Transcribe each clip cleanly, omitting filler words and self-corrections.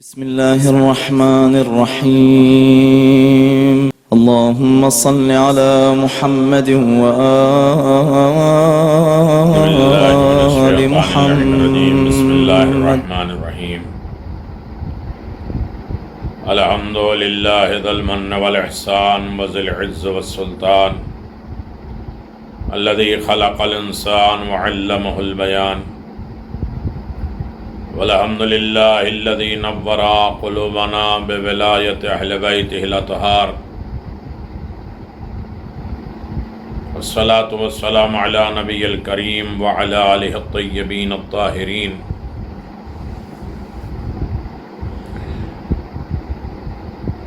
بسم الله الرحمن الرحيم اللهم صل على محمد وآل محمد. بسم الله الرحمن الرحيم الحمد لله ذي المن والإحسان وذي العز والسلطان الذي خلق الإنسان وعلمه البيان والحمد لله الذي نور قلوبنا بولاية أهل بيته الأطهار والصلاة والسلام على نبي الكريم وعلى آله الطيبين الطاهرين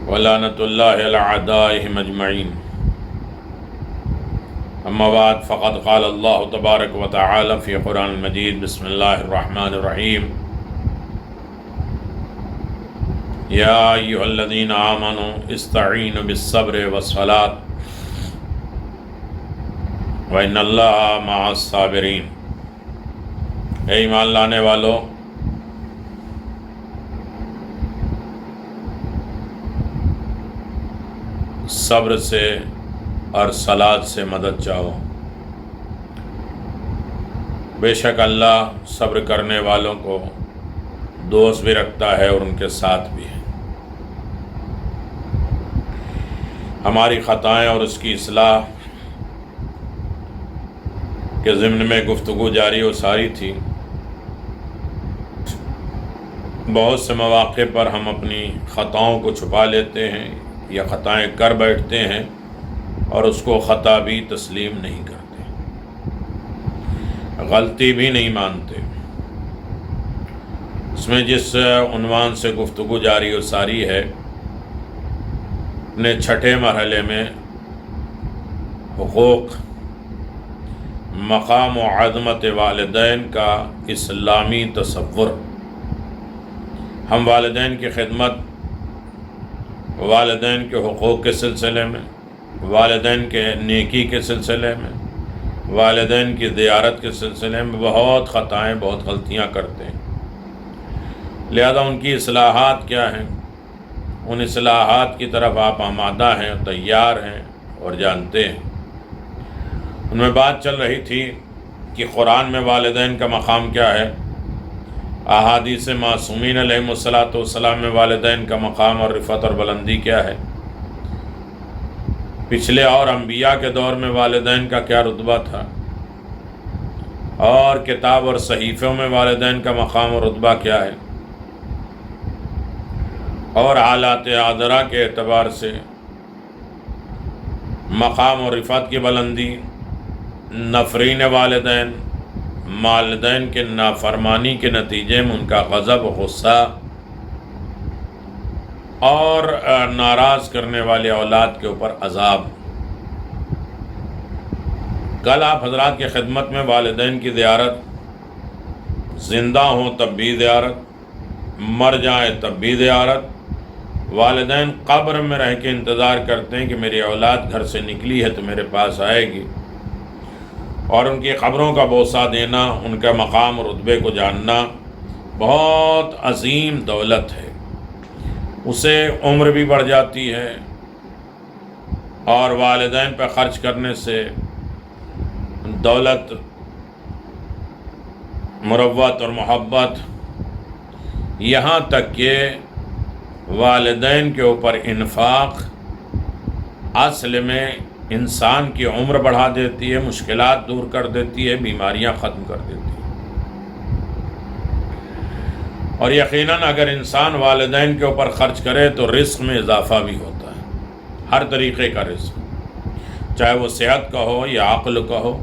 ولعنة الله على أعدائهم أجمعين. أما بعد فقد قال الله تبارك وتعالى في قرآن المجيد بسم الله الرحمن الرحيم يا أيها الذين آمنوا استعينوا بالصبر والصلاة وإن الله مع الصابرين. اے ایمان لانے والو، صبر سے اور صلاۃ سے مدد چاہو. بے شک اللہ صبر کرنے والوں کو دوست بھی رکھتا ہے اور ان کے ساتھ بھی ہے. ہماری خطائیں اور اس کی اصلاح کے ضمن میں گفتگو جاری و ساری تھی. بہت سے مواقع پر ہم اپنی خطاؤں کو چھپا لیتے ہیں یا خطائیں کر بیٹھتے ہیں اور اس کو خطا بھی تسلیم نہیں کرتے، غلطی بھی نہیں مانتے. اس میں جس عنوان سے گفتگو جاری و ساری ہے، اپنے چھٹے مرحلے میں حقوق، مقام و عظمت والدین کا اسلامی تصور. ہم والدین کی خدمت، والدین کے حقوق کے سلسلے میں، والدین کے نیکی کے سلسلے میں، والدین کی زیارت کے سلسلے میں بہت خطائیں، بہت غلطیاں کرتے ہیں. لہذا ان کی اصلاحات کیا ہیں، ان اصلاحات کی طرف آپ آمادہ ہیں، تیار ہیں اور جانتے ہیں. ان میں بات چل رہی تھی کہ قرآن میں والدین کا مقام کیا ہے، احادیث معصومین علیہم الصلاۃ والسلام میں والدین کا مقام اور رفعت اور بلندی کیا ہے، پچھلے اور انبیاء کے دور میں والدین کا کیا رتبہ تھا، اور کتاب اور صحیفوں میں والدین کا مقام اور رتبہ کیا ہے، اور حالات حاضرہ کے اعتبار سے مقام اور رفعت کی بلندی، نفرین والدین، والدین کے نافرمانی کے نتیجے میں ان کا غضب و غصہ، اور ناراض کرنے والے اولاد کے اوپر عذاب. کل آپ حضرات کی خدمت میں والدین کی زیارت، زندہ ہوں تب بھی زیارت، مر جائیں تب بھی زیارت. والدین قبر میں رہ کے انتظار کرتے ہیں کہ میری اولاد گھر سے نکلی ہے تو میرے پاس آئے گی، اور ان کی قبروں کا بوسہ دینا، ان کا مقام اور رتبے کو جاننا بہت عظیم دولت ہے. اسے عمر بھی بڑھ جاتی ہے، اور والدین پہ خرچ کرنے سے دولت، مروت اور محبت، یہاں تک کہ والدین کے اوپر انفاق اصل میں انسان کی عمر بڑھا دیتی ہے، مشکلات دور کر دیتی ہے، بیماریاں ختم کر دیتی ہے. اور یقیناً اگر انسان والدین کے اوپر خرچ کرے تو رزق میں اضافہ بھی ہوتا ہے، ہر طریقے کا رزق، چاہے وہ صحت کا ہو یا عقل کا ہو،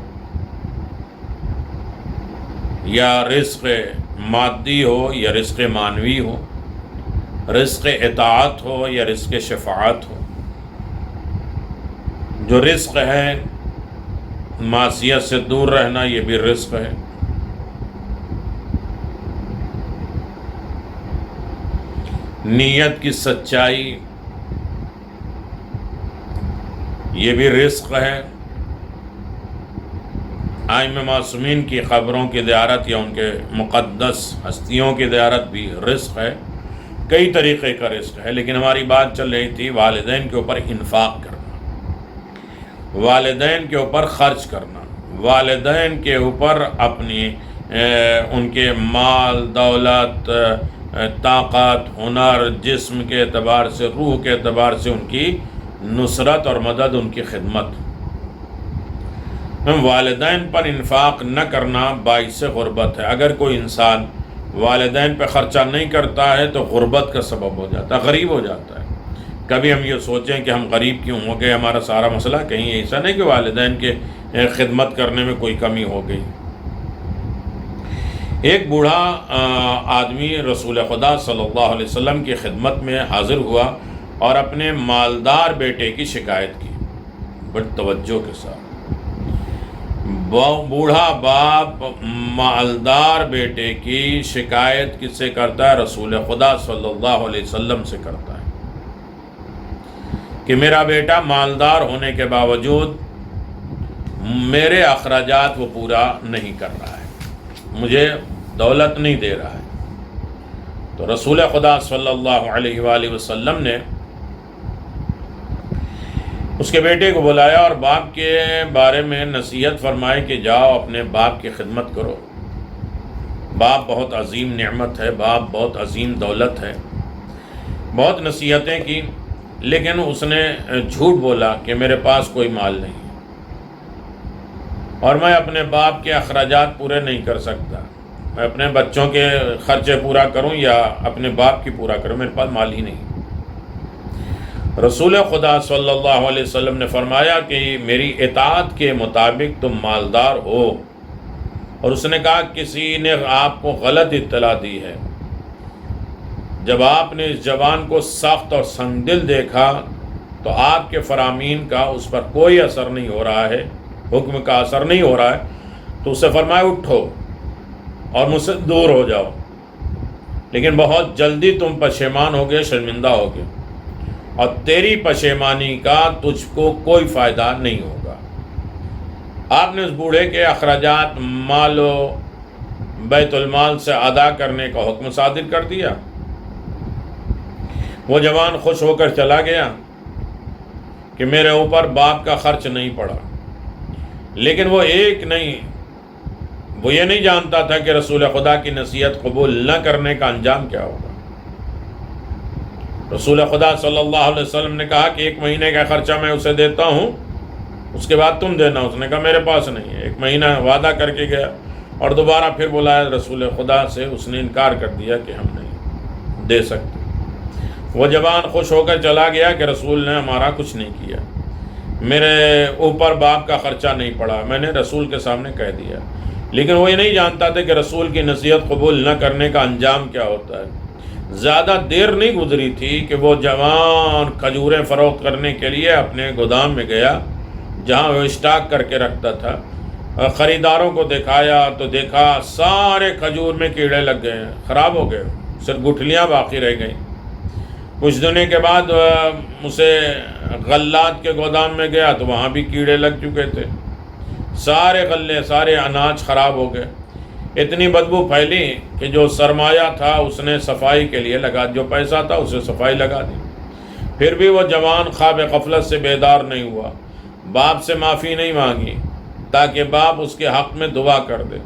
یا رزق مادی ہو یا رزق معنوی ہو، رزق اطاعت ہو یا رزق شفاعت ہو. جو رزق ہے معصیت سے دور رہنا، یہ بھی رزق ہے. نیت کی سچائی، یہ بھی رزق ہے. ائمہ معصومین کی قبروں کی زیارت یا ان کے مقدس ہستیوں کی زیارت بھی رزق ہے. کئی طریقے کا رزق ہے، لیکن ہماری بات چل رہی تھی والدین کے اوپر انفاق کرنا، والدین کے اوپر خرچ کرنا، والدین کے اوپر اپنی ان کے مال دولت طاقت ہنر جسم کے اعتبار سے روح کے اعتبار سے ان کی نصرت اور مدد، ان کی خدمت۔ والدین پر انفاق نہ کرنا باعث غربت ہے۔ اگر کوئی انسان والدین پہ خرچہ نہیں کرتا ہے تو غربت کا سبب ہو جاتا ہے، غریب ہو جاتا ہے۔ کبھی ہم یہ سوچیں کہ ہم غریب کیوں ہو گئے، ہمارا سارا مسئلہ کہیں ایسا نہیں کہ والدین کے خدمت کرنے میں کوئی کمی ہو گئی۔ ایک بوڑھا آدمی رسول خدا صلی اللہ علیہ وسلم کی خدمت میں حاضر ہوا اور اپنے مالدار بیٹے کی شکایت کی بڑی توجہ کے ساتھ۔ بوڑھا باپ مالدار بیٹے کی شکایت کس سے کرتا ہے؟ رسول خدا صلی اللہ علیہ وسلم سے کرتا ہے کہ میرا بیٹا مالدار ہونے کے باوجود میرے اخراجات وہ پورا نہیں کر رہا ہے، مجھے دولت نہیں دے رہا ہے۔ تو رسول خدا صلی اللہ علیہ وآلہ وسلم نے اس کے بیٹے کو بلایا اور باپ کے بارے میں نصیحت فرمائی کہ جاؤ اپنے باپ کی خدمت کرو، باپ بہت عظیم نعمت ہے، باپ بہت عظیم دولت ہے۔ بہت نصیحتیں کی، لیکن اس نے جھوٹ بولا کہ میرے پاس کوئی مال نہیں اور میں اپنے باپ کے اخراجات پورے نہیں کر سکتا، میں اپنے بچوں کے خرچے پورا کروں یا اپنے باپ کی پورا کروں، میرے پاس مال ہی نہیں۔ رسول خدا صلی اللہ علیہ وسلم نے فرمایا کہ میری اطاعت کے مطابق تم مالدار ہو، اور اس نے کہا کسی نے آپ کو غلط اطلاع دی ہے۔ جب آپ نے اس جوان کو سخت اور سنگ دل دیکھا تو آپ کے فرامین کا اس پر کوئی اثر نہیں ہو رہا ہے، حکم کا اثر نہیں ہو رہا ہے، تو اسے فرمایا اٹھو اور مجھ سے دور ہو جاؤ، لیکن بہت جلدی تم پشیمان ہوگے، شرمندہ ہوگے، اور تیری پشیمانی کا تجھ کو کوئی فائدہ نہیں ہوگا۔ آپ نے اس بوڑھے کے اخراجات مال و بیت المال سے ادا کرنے کا حکم صادر کر دیا۔ وہ جوان خوش ہو کر چلا گیا کہ میرے اوپر باپ کا خرچ نہیں پڑا، لیکن وہ یہ نہیں جانتا تھا کہ رسول خدا کی نصیحت قبول نہ کرنے کا انجام کیا ہوگا۔ رسول خدا صلی اللہ علیہ وسلم نے کہا کہ 1 مہینے کا خرچہ میں اسے دیتا ہوں، اس کے بعد تم دینا۔ اس نے کہا میرے پاس نہیں ہے۔ 1 مہینہ وعدہ کر کے گیا اور دوبارہ پھر بلایا رسول خدا سے، اس نے انکار کر دیا کہ ہم نہیں دے سکتے۔ وہ جوان خوش ہو کر چلا گیا کہ رسول نے ہمارا کچھ نہیں کیا، میرے اوپر باپ کا خرچہ نہیں پڑا، میں نے رسول کے سامنے کہہ دیا۔ لیکن وہ یہ نہیں جانتا تھا کہ رسول کی نصیحت قبول نہ کرنے کا انجام کیا ہوتا ہے۔ زیادہ دیر نہیں گزری تھی کہ وہ جوان کھجوریں فروخت کرنے کے لیے اپنے گودام میں گیا جہاں وہ اسٹاک کر کے رکھتا تھا۔ خریداروں کو دکھایا تو دیکھا سارے کھجور میں کیڑے لگ گئے ہیں، خراب ہو گئے، صرف گٹھلیاں باقی رہ گئیں۔ کچھ دنوں کے بعد اسے غلات کے گودام میں گیا تو وہاں بھی کیڑے لگ چکے تھے، سارے غلے سارے اناج خراب ہو گئے۔ اتنی بدبو پھیلی کہ جو سرمایہ تھا اس نے صفائی کے لیے لگا، جو پیسہ تھا اسے صفائی لگا دی۔ پھر بھی وہ جوان خواب غفلت سے بیدار نہیں ہوا، باپ سے معافی نہیں مانگی تاکہ باپ اس کے حق میں دعا کر دے۔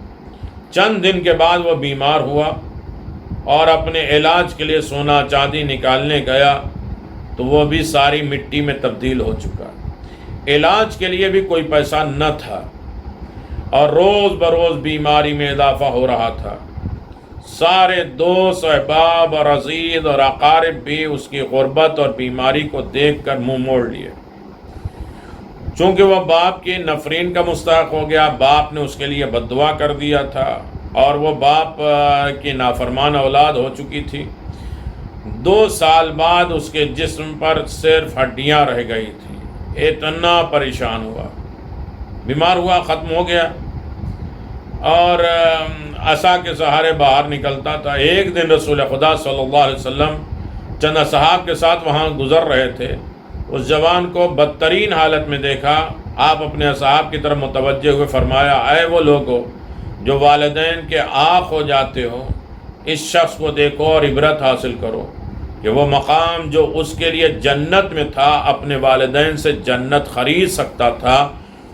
چند دن کے بعد وہ بیمار ہوا اور اپنے علاج کے لیے سونا چاندی نکالنے گیا تو وہ بھی ساری مٹی میں تبدیل ہو چکا۔ علاج کے لیے بھی کوئی پیسہ نہ تھا اور روز بروز بیماری میں اضافہ ہو رہا تھا۔ سارے دوست احباب اور عزیز اور اقارب بھی اس کی غربت اور بیماری کو دیکھ کر منہ موڑ لیے۔ چونکہ وہ باپ کی نفرین کا مستحق ہو گیا، باپ نے اس کے لیے بد دعا کر دیا تھا اور وہ باپ کی نافرمان اولاد ہو چکی تھی۔ 2 سال بعد اس کے جسم پر صرف ہڈیاں رہ گئی تھیں۔ اتنا پریشان ہوا، بیمار ہوا، ختم ہو گیا اور عصا کے سہارے باہر نکلتا تھا۔ ایک دن رسول خدا صلی اللہ علیہ وسلم چند اصحاب کے ساتھ وہاں گزر رہے تھے، اس جوان کو بدترین حالت میں دیکھا۔ آپ اپنے اصحاب کی طرف متوجہ ہوئے فرمایا، اے وہ لوگو جو والدین کے آنکھ ہو جاتے ہو، اس شخص کو دیکھو اور عبرت حاصل کرو۔ کہ وہ مقام جو اس کے لیے جنت میں تھا، اپنے والدین سے جنت خرید سکتا تھا،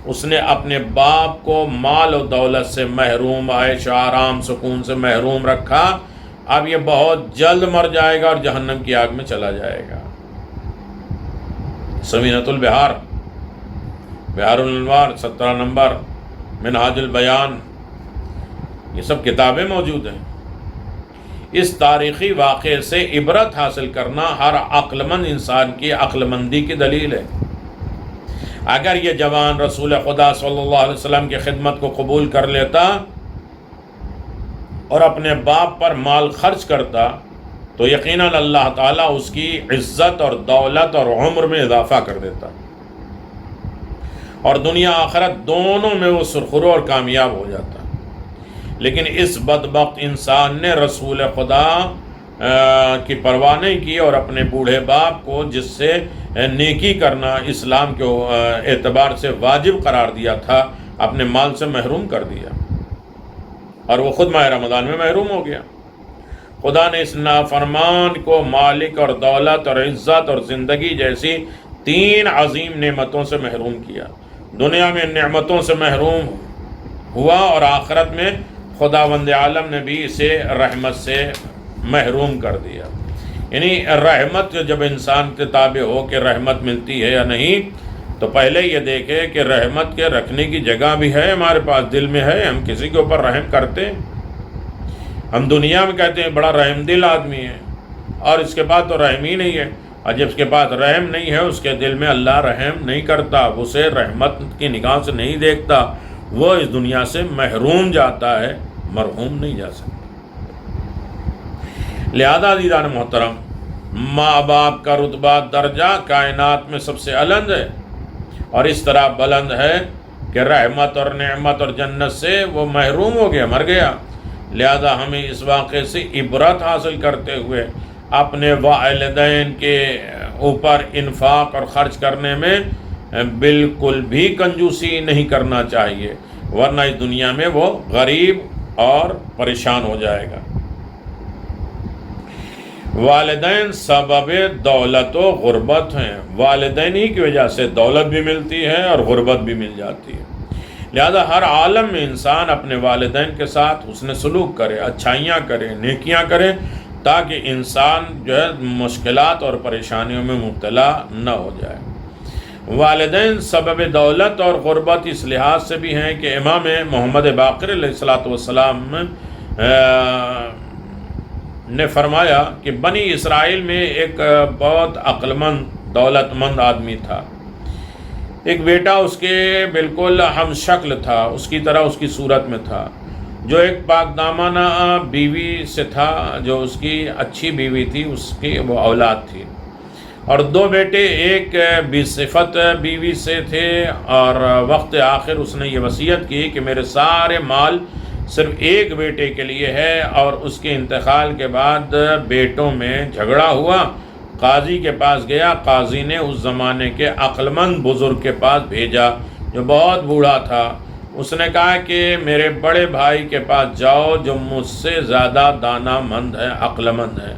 اس نے اپنے باپ کو مال و دولت سے محروم، عیش آرام سکون سے محروم رکھا. اب یہ بہت جلد مر جائے گا اور جہنم کی آگ میں چلا جائے گا. سمینۃ البحار، بحار الانوار 17 نمبر، منہاج البیان، یہ سب کتابیں موجود ہیں. اس تاریخی واقعے سے عبرت حاصل کرنا ہر عقل مند انسان کی عقل مندی کی دلیل ہے. اگر یہ جوان رسول خدا صلی اللہ علیہ وسلم کی خدمت کو قبول کر لیتا اور اپنے باپ پر مال خرچ کرتا تو یقیناً اللہ تعالیٰ اس کی عزت اور دولت اور عمر میں اضافہ کر دیتا، اور دنیا آخرت دونوں میں وہ سرخرو اور کامیاب ہو جاتا. لیکن اس بدبخت انسان نے رسول خدا کی پرواہ نہیں کی اور اپنے بوڑھے باپ کو، جس سے نیکی کرنا اسلام کے اعتبار سے واجب قرار دیا تھا، اپنے مال سے محروم کر دیا، اور وہ خود ماہ رمضان میں محروم ہو گیا. خدا نے اس نافرمان کو مالک اور دولت اور عزت اور زندگی جیسی 3 عظیم نعمتوں سے محروم کیا. دنیا میں نعمتوں سے محروم ہوا اور آخرت میں خداوند عالم نے بھی اسے رحمت سے محروم کر دیا. یعنی رحمت جب انسان کے تابع ہو کہ رحمت ملتی ہے یا نہیں، تو پہلے یہ دیکھے کہ رحمت کے رکھنے کی جگہ بھی ہے ہمارے پاس، دل میں ہے. ہم کسی کے اوپر رحم کرتے ہیں، ہم دنیا میں کہتے ہیں بڑا رحم دل آدمی ہے، اور اس کے بعد تو رحم ہی نہیں ہے. اور جب اس کے پاس رحم نہیں ہے، اس کے دل میں اللہ رحم نہیں کرتا، اسے رحمت کی نگاہ سے نہیں دیکھتا، وہ اس دنیا سے محروم جاتا ہے، مرحوم نہیں جا سکتا. لہذا عزیزان محترم، ماں باپ کا رتبہ درجہ کائنات میں سب سے بلند ہے، اور اس طرح بلند ہے کہ رحمت اور نعمت اور جنت سے وہ محروم ہو گیا، مر گیا. لہذا ہمیں اس واقعے سے عبرت حاصل کرتے ہوئے اپنے والدین کے اوپر انفاق اور خرچ کرنے میں بالکل بھی کنجوسی نہیں کرنا چاہیے، ورنہ اس دنیا میں وہ غریب اور پریشان ہو جائے گا. والدین سبب دولت و غربت ہیں، والدین ہی کی وجہ سے دولت بھی ملتی ہے اور غربت بھی مل جاتی ہے. لہذا ہر عالم میں انسان اپنے والدین کے ساتھ حسن سلوک کرے، اچھائیاں کرے، نیکیاں کرے، تاکہ انسان جو ہے مشکلات اور پریشانیوں میں مبتلا نہ ہو جائے. والدین سبب دولت اور غربت اس لحاظ سے بھی ہیں کہ امام محمد باقر علیہ السلام نے فرمایا کہ بنی اسرائیل میں ایک بہت عقل مند دولت مند آدمی تھا. ایک بیٹا اس کے بالکل ہم شکل تھا، اس کی طرح اس کی صورت میں تھا، جو ایک پاک دامانہ بیوی سے تھا، جو اس کی اچھی بیوی تھی، اس کی وہ اولاد تھی. اور 2 بیٹے، ایک بصفت بیوی سے تھے، اور وقت آخر اس نے یہ وصیت کی کہ میرے سارے مال صرف ایک بیٹے کے لیے ہے. اور اس کے انتقال کے بعد بیٹوں میں جھگڑا ہوا، قاضی کے پاس گیا، قاضی نے اس زمانے کے عقل مند بزرگ کے پاس بھیجا جو بہت بوڑھا تھا. اس نے کہا کہ میرے بڑے بھائی کے پاس جاؤ جو مجھ سے زیادہ دانا مند ہے، عقل مند ہے.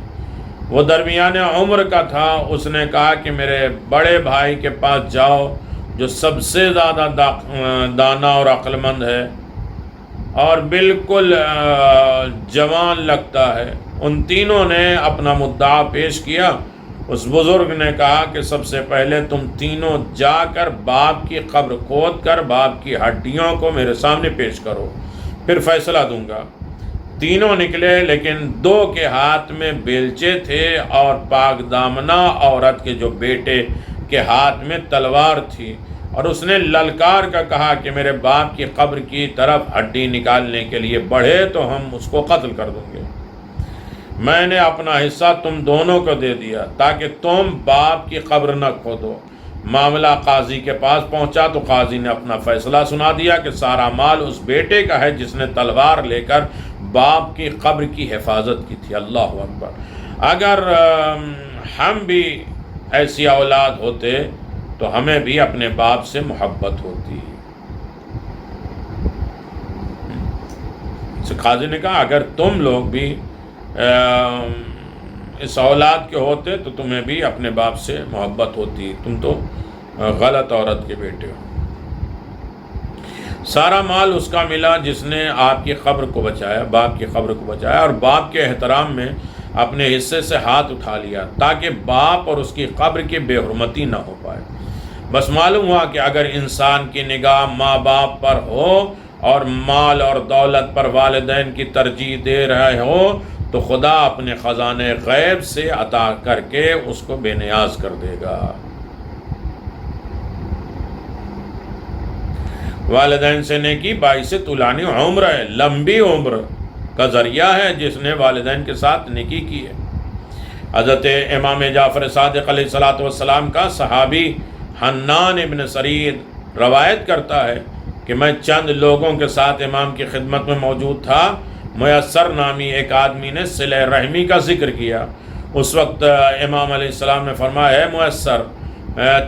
وہ درمیان عمر کا تھا. اس نے کہا کہ میرے بڑے بھائی کے پاس جاؤ جو سب سے زیادہ دانا اور عقل مند ہے اور بالکل جوان لگتا ہے. ان تینوں نے اپنا مدعا پیش کیا. اس بزرگ نے کہا کہ سب سے پہلے تم تینوں جا کر باپ کی قبر کھود کر باپ کی ہڈیوں کو میرے سامنے پیش کرو، پھر فیصلہ دوں گا. تینوں نکلے، لیکن 2 کے ہاتھ میں بیلچے تھے اور پاک دامنہ عورت کے جو بیٹے کے ہاتھ میں تلوار تھی. اور اس نے للکار کا کہا کہ میرے باپ کی قبر کی طرف ہڈی نکالنے کے لیے بڑھے تو ہم اس کو قتل کر دیں گے. میں نے اپنا حصہ تم دونوں کو دے دیا تاکہ تم باپ کی قبر نہ کھودو. معاملہ قاضی کے پاس پہنچا تو قاضی نے اپنا فیصلہ سنا دیا کہ سارا مال اس بیٹے کا ہے جس نے تلوار لے کر باپ کی قبر کی حفاظت کی تھی. اللہ اکبر. اگر ہم بھی ایسی اولاد ہوتے تو ہمیں بھی اپنے باپ سے محبت ہوتی. قاضی نے کہا اگر تم لوگ بھی اس اولاد کے ہوتے تو تمہیں بھی اپنے باپ سے محبت ہوتی، تم تو غلط عورت کے بیٹے ہو۔ سارا مال اس کا ملا جس نے آپ کی قبر کو بچایا، باپ کی قبر کو بچایا، اور باپ کے احترام میں اپنے حصے سے ہاتھ اٹھا لیا تاکہ باپ اور اس کی قبر کی بے حرمتی نہ ہو پائے۔ بس معلوم ہوا کہ اگر انسان کی نگاہ ماں باپ پر ہو اور مال اور دولت پر والدین کی ترجیح دے رہے ہو تو خدا اپنے خزانے غیب سے عطا کر کے اس کو بے نیاز کر دے گا۔ والدین سے نیکی باعث طولانی عمر ہے، لمبی عمر کا ذریعہ ہے جس نے والدین کے ساتھ نیکی کی ہے۔ حضرت امام جعفر صادق علیہ السلام کا صحابی حنان ابن سرید روایت کرتا ہے کہ میں چند لوگوں کے ساتھ امام کی خدمت میں موجود تھا، میسر نامی ایک آدمی نے صلہ رحمی کا ذکر کیا۔ اس وقت امام علیہ السلام نے فرمایا، اے میسر،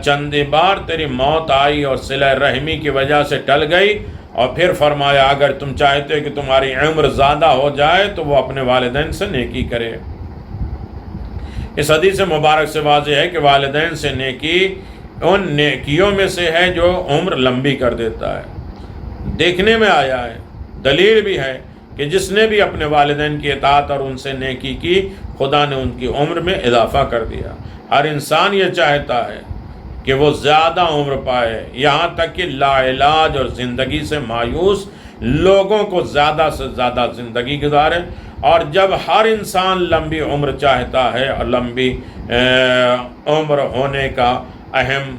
چند بار تیری موت آئی اور صلہ رحمی کی وجہ سے ٹل گئی، اور پھر فرمایا اگر تم چاہتے کہ تمہاری عمر زیادہ ہو جائے تو وہ اپنے والدین سے نیکی کرے۔ اس حدیث مبارک سے واضح ہے کہ والدین سے نیکی ان نیکیوں میں سے ہے جو عمر لمبی کر دیتا ہے۔ دیکھنے میں آیا ہے، دلیل بھی ہے کہ جس نے بھی اپنے والدین کی اطاعت اور ان سے نیکی کی، خدا نے ان کی عمر میں اضافہ کر دیا۔ ہر انسان یہ چاہتا ہے کہ وہ زیادہ عمر پائے، یہاں تک کہ لا علاج اور زندگی سے مایوس لوگوں کو زیادہ سے زیادہ زندگی گزارے۔ اور جب ہر انسان لمبی عمر چاہتا ہے اور لمبی عمر ہونے کا اہم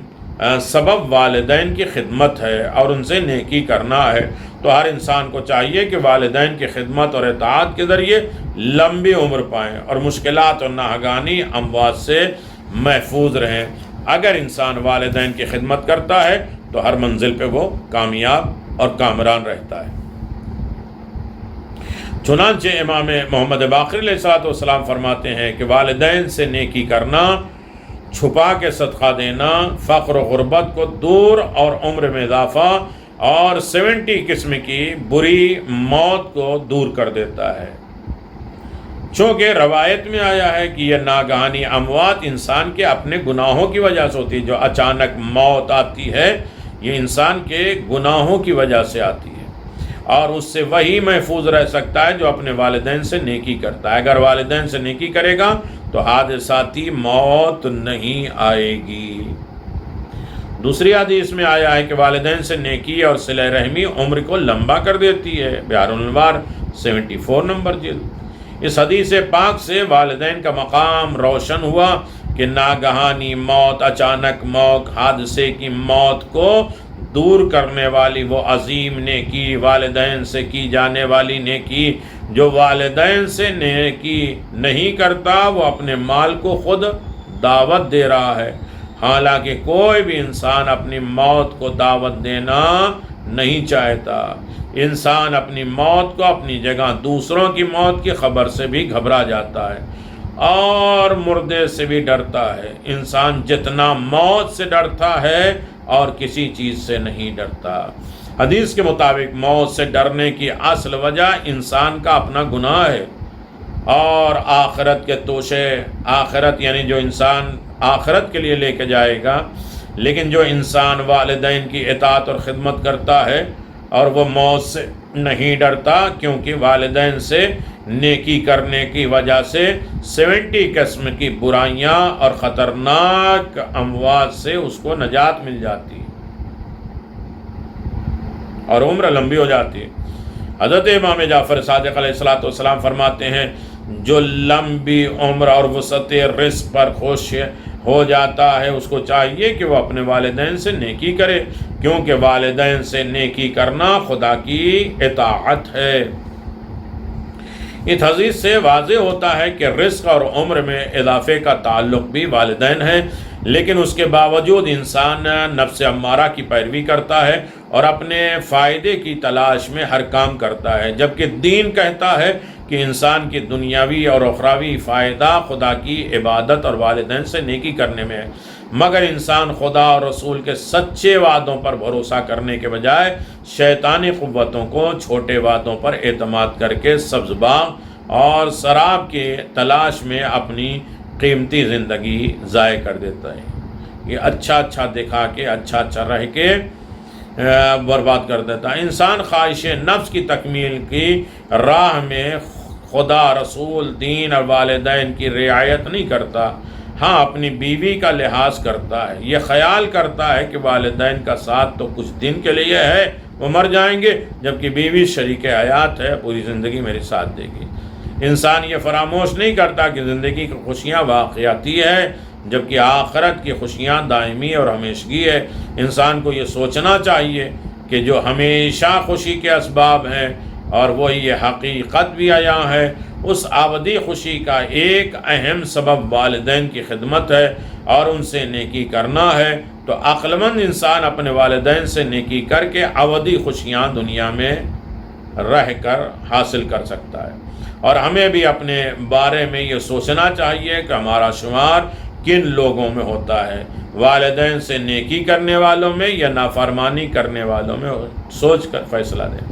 سبب والدین کی خدمت ہے اور ان سے نیکی کرنا ہے، تو ہر انسان کو چاہیے کہ والدین کی خدمت اور اطاعت کے ذریعے لمبی عمر پائیں اور مشکلات اور ناگہانی اموات سے محفوظ رہیں۔ اگر انسان والدین کی خدمت کرتا ہے تو ہر منزل پہ وہ کامیاب اور کامران رہتا ہے۔ چنانچہ امام محمد باقر علیہ السلام فرماتے ہیں کہ والدین سے نیکی کرنا، چھپا کے صدقہ دینا، فقر و غربت کو دور اور عمر میں اضافہ اور 70 قسم کی بری موت کو دور کر دیتا ہے۔ چونکہ روایت میں آیا ہے کہ یہ ناگہانی اموات انسان کے اپنے گناہوں کی وجہ سے ہوتی ہے۔ جو اچانک موت آتی ہے یہ انسان کے گناہوں کی وجہ سے آتی ہے، اور اس سے وہی محفوظ رہ سکتا ہے جو اپنے والدین سے نیکی کرتا ہے۔ اگر والدین سے نیکی کرے گا تو حادثاتی موت نہیں آئے گی۔ دوسری حدیث میں آیا ہے کہ والدین سے نیکی اور صلہ رحمی عمر کو لمبا کر دیتی ہے، بہار الانوار 74 نمبر جلد۔ اس حدیث پاک سے والدین کا مقام روشن ہوا کہ ناگہانی موت، اچانک موت، حادثے کی موت کو دور کرنے والی وہ عظیم نیکی، والدین سے کی جانے والی نیکی۔ جو والدین سے نیکی نہیں کرتا وہ اپنے مال کو خود دعوت دے رہا ہے، حالانکہ کوئی بھی انسان اپنی موت کو دعوت دینا نہیں چاہتا۔ انسان اپنی موت کو اپنی جگہ دوسروں کی موت کی خبر سے بھی گھبرا جاتا ہے اور مردے سے بھی ڈرتا ہے۔ انسان جتنا موت سے ڈرتا ہے اور کسی چیز سے نہیں ڈرتا۔ حدیث کے مطابق موت سے ڈرنے کی اصل وجہ انسان کا اپنا گناہ ہے اور آخرت کے توشے، آخرت یعنی جو انسان آخرت کے لیے لے کے جائے گا۔ لیکن جو انسان والدین کی اطاعت اور خدمت کرتا ہے اور وہ موت سے نہیں ڈرتا، کیونکہ والدین سے نیکی کرنے کی وجہ سے 70 قسم کی برائیاں اور خطرناک اموات سے اس کو نجات مل جاتی ہے اور عمر لمبی ہو جاتی ہے۔ حضرت امام جعفر صادق علیہ السلام فرماتے ہیں، جو لمبی عمر اور وسعت رزق پر خوش ہو جاتا ہے اس کو چاہیے کہ وہ اپنے والدین سے نیکی کرے، کیونکہ والدین سے نیکی کرنا خدا کی اطاعت ہے۔ اس حدیث سے واضح ہوتا ہے کہ رزق اور عمر میں اضافے کا تعلق بھی والدین ہے، لیکن اس کے باوجود انسان نفس امارہ کی پیروی کرتا ہے اور اپنے فائدے کی تلاش میں ہر کام کرتا ہے، جبکہ دین کہتا ہے کہ انسان کی دنیاوی اور اخروی فائدہ خدا کی عبادت اور والدین سے نیکی کرنے میں ہے۔ مگر انسان خدا اور رسول کے سچے وعدوں پر بھروسہ کرنے کے بجائے شیطانی قوتوں کو چھوٹے وعدوں پر اعتماد کر کے سبز باغ اور شراب کے تلاش میں اپنی قیمتی زندگی ضائع کر دیتا ہے. یہ اچھا دکھا کے اچھا رہ کے برباد کر دیتا ہے. انسان خواہش نفس کی تکمیل کی راہ میں خدا، رسول، دین اور والدین کی رعایت نہیں کرتا. ہاں، اپنی بیوی کا لحاظ کرتا ہے، یہ خیال کرتا ہے کہ والدین کا ساتھ تو کچھ دن کے لیے ہے، وہ مر جائیں گے، جبکہ بیوی شریک حیات ہے، پوری زندگی میرے ساتھ دے گی. انسان یہ فراموش نہیں کرتا کہ زندگی کی خوشیاں واقعاتی ہے، جبکہ آخرت کی خوشیاں دائمی اور ہمیشگی ہے. انسان کو یہ سوچنا چاہیے کہ جو ہمیشہ خوشی کے اسباب ہیں اور وہی یہ حقیقت بھی عیاں ہے، اس ابدی خوشی کا ایک اہم سبب والدین کی خدمت ہے اور ان سے نیکی کرنا ہے. تو عقل مند انسان اپنے والدین سے نیکی کر کے ابدی خوشیاں دنیا میں رہ کر حاصل کر سکتا ہے. اور ہمیں بھی اپنے بارے میں یہ سوچنا چاہیے کہ ہمارا شمار کن لوگوں میں ہوتا ہے، والدین سے نیکی کرنے والوں میں یا نافرمانی کرنے والوں میں. سوچ کر فیصلہ دیں.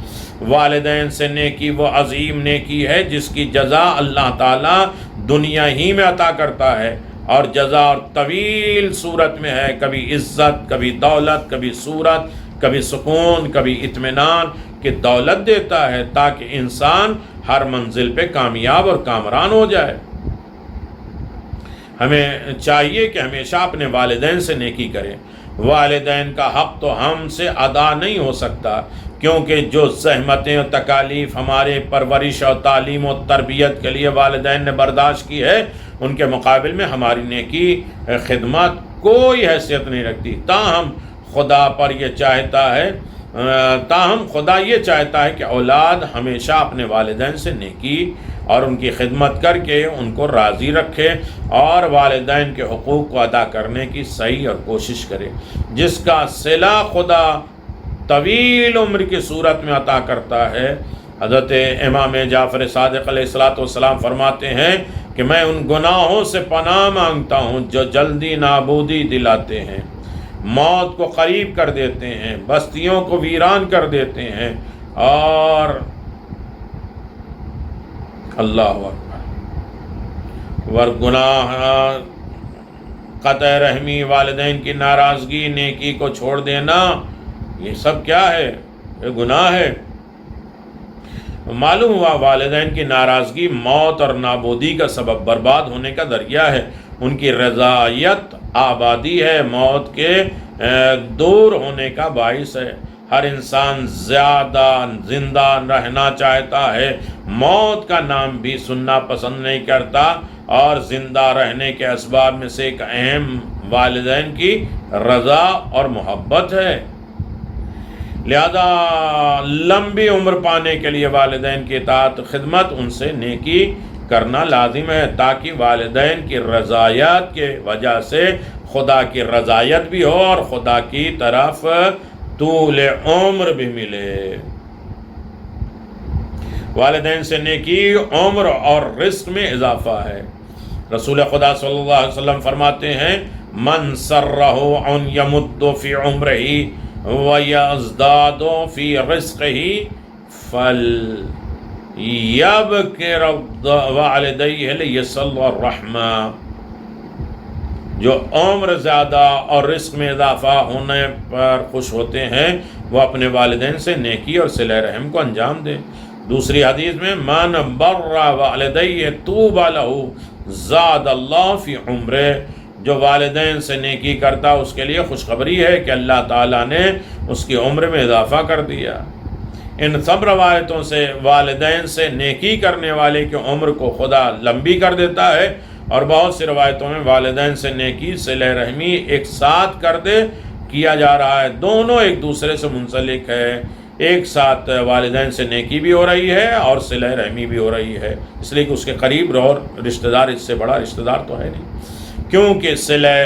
والدین سے نیکی وہ عظیم نیکی ہے جس کی جزا اللہ تعالیٰ دنیا ہی میں عطا کرتا ہے، اور جزا اور طویل صورت میں ہے. کبھی عزت، کبھی دولت، کبھی صورت، کبھی سکون، کبھی اطمینان کی دولت دیتا ہے تاکہ انسان ہر منزل پہ کامیاب اور کامران ہو جائے. ہمیں چاہیے کہ ہمیشہ اپنے والدین سے نیکی کریں. والدین کا حق تو ہم سے ادا نہیں ہو سکتا، کیونکہ جو زحمتیں و تکالیف ہمارے پرورش اور تعلیم و تربیت کے لیے والدین نے برداشت کی ہے، ان کے مقابل میں ہماری نیکی خدمت کوئی حیثیت نہیں رکھتی. تاہم خدا یہ چاہتا ہے کہ اولاد ہمیشہ اپنے والدین سے نیکی اور ان کی خدمت کر کے ان کو راضی رکھے اور والدین کے حقوق کو ادا کرنے کی صحیح اور کوشش کرے. جس کا صلہ خدا طویل عمر کی صورت میں عطا کرتا ہے. حضرت امام جعفر صادق علیہ السلام فرماتے ہیں کہ میں ان گناہوں سے پناہ مانگتا ہوں جو جلدی نابودی دلاتے ہیں، موت کو قریب کر دیتے ہیں، بستیوں کو ویران کر دیتے ہیں، اور اللہ اکبر گناہ، قطع رحمی، والدین کی ناراضگی، نیکی کو چھوڑ دینا، یہ سب کیا ہے؟ یہ گناہ ہے. معلوم ہوا والدین کی ناراضگی موت اور نابودی کا سبب، برباد ہونے کا ذریعہ ہے. ان کی رضایت آبادی ہے، موت کے دور ہونے کا باعث ہے. ہر انسان زیادہ زندہ رہنا چاہتا ہے، موت کا نام بھی سننا پسند نہیں کرتا، اور زندہ رہنے کے اسباب میں سے ایک اہم والدین کی رضا اور محبت ہے. لہذا لمبی عمر پانے کے لیے والدین کی اطاعت، خدمت، ان سے نیکی کرنا لازم ہے تاکہ والدین کی رضایت کے وجہ سے خدا کی رضایت بھی ہو اور خدا کی طرف طول عمر بھی ملے. والدین سے نیکی عمر اور رزق میں اضافہ ہے. رسول خدا صلی اللہ علیہ وسلم فرماتے ہیں من سرہ ان یمد فی عمرہ وَيَزْدَادُ فِي رِزْقِهِ فَلْيَبْكِرْ وَعَلِدَيْهِ لِيَصِلَ الرَّحْمَةَ. جو عمر زیادہ اور رزق میں اضافہ ہونے پر خوش ہوتے ہیں وہ اپنے والدین سے نیکی اور صلہ رحم کو انجام دیں. دوسری حدیث میں من بر والدیہ طوبی لہ زاد اللہ فی عمرہ. جو والدین سے نیکی کرتا اس کے لیے خوشخبری ہے کہ اللہ تعالیٰ نے اس کی عمر میں اضافہ کر دیا. ان سب روایتوں سے والدین سے نیکی کرنے والے کی عمر کو خدا لمبی کر دیتا ہے، اور بہت سی روایتوں میں والدین سے نیکی، صلہ رحمی ایک ساتھ کیا جا رہا ہے. دونوں ایک دوسرے سے منسلک ہے. ایک ساتھ والدین سے نیکی بھی ہو رہی ہے اور صلہ رحمی بھی ہو رہی ہے، اس لیے کہ اس کے قریب رشتہ دار اس سے بڑا رشتہ دار تو ہے نہیں. کیونکہ صلہ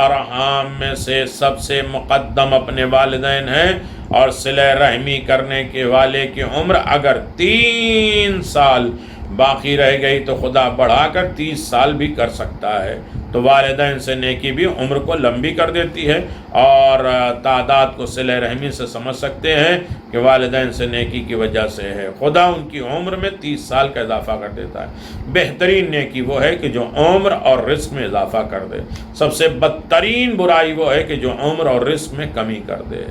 ارحام میں سے سب سے مقدم اپنے والدین ہیں، اور صلہ رحمی کرنے کے والے کی عمر اگر 3 سال باقی رہ گئی تو خدا بڑھا کر 30 سال بھی کر سکتا ہے۔ تو والدین سے نیکی بھی عمر کو لمبی کر دیتی ہے، اور تعداد کو صلہ رحمی سے سمجھ سکتے ہیں کہ والدین سے نیکی کی وجہ سے ہے۔ خدا ان کی عمر میں 30 سال کا اضافہ کر دیتا ہے۔ بہترین نیکی وہ ہے کہ جو عمر اور رزق میں اضافہ کر دے، سب سے بدترین برائی وہ ہے کہ جو عمر اور رزق میں کمی کر دے۔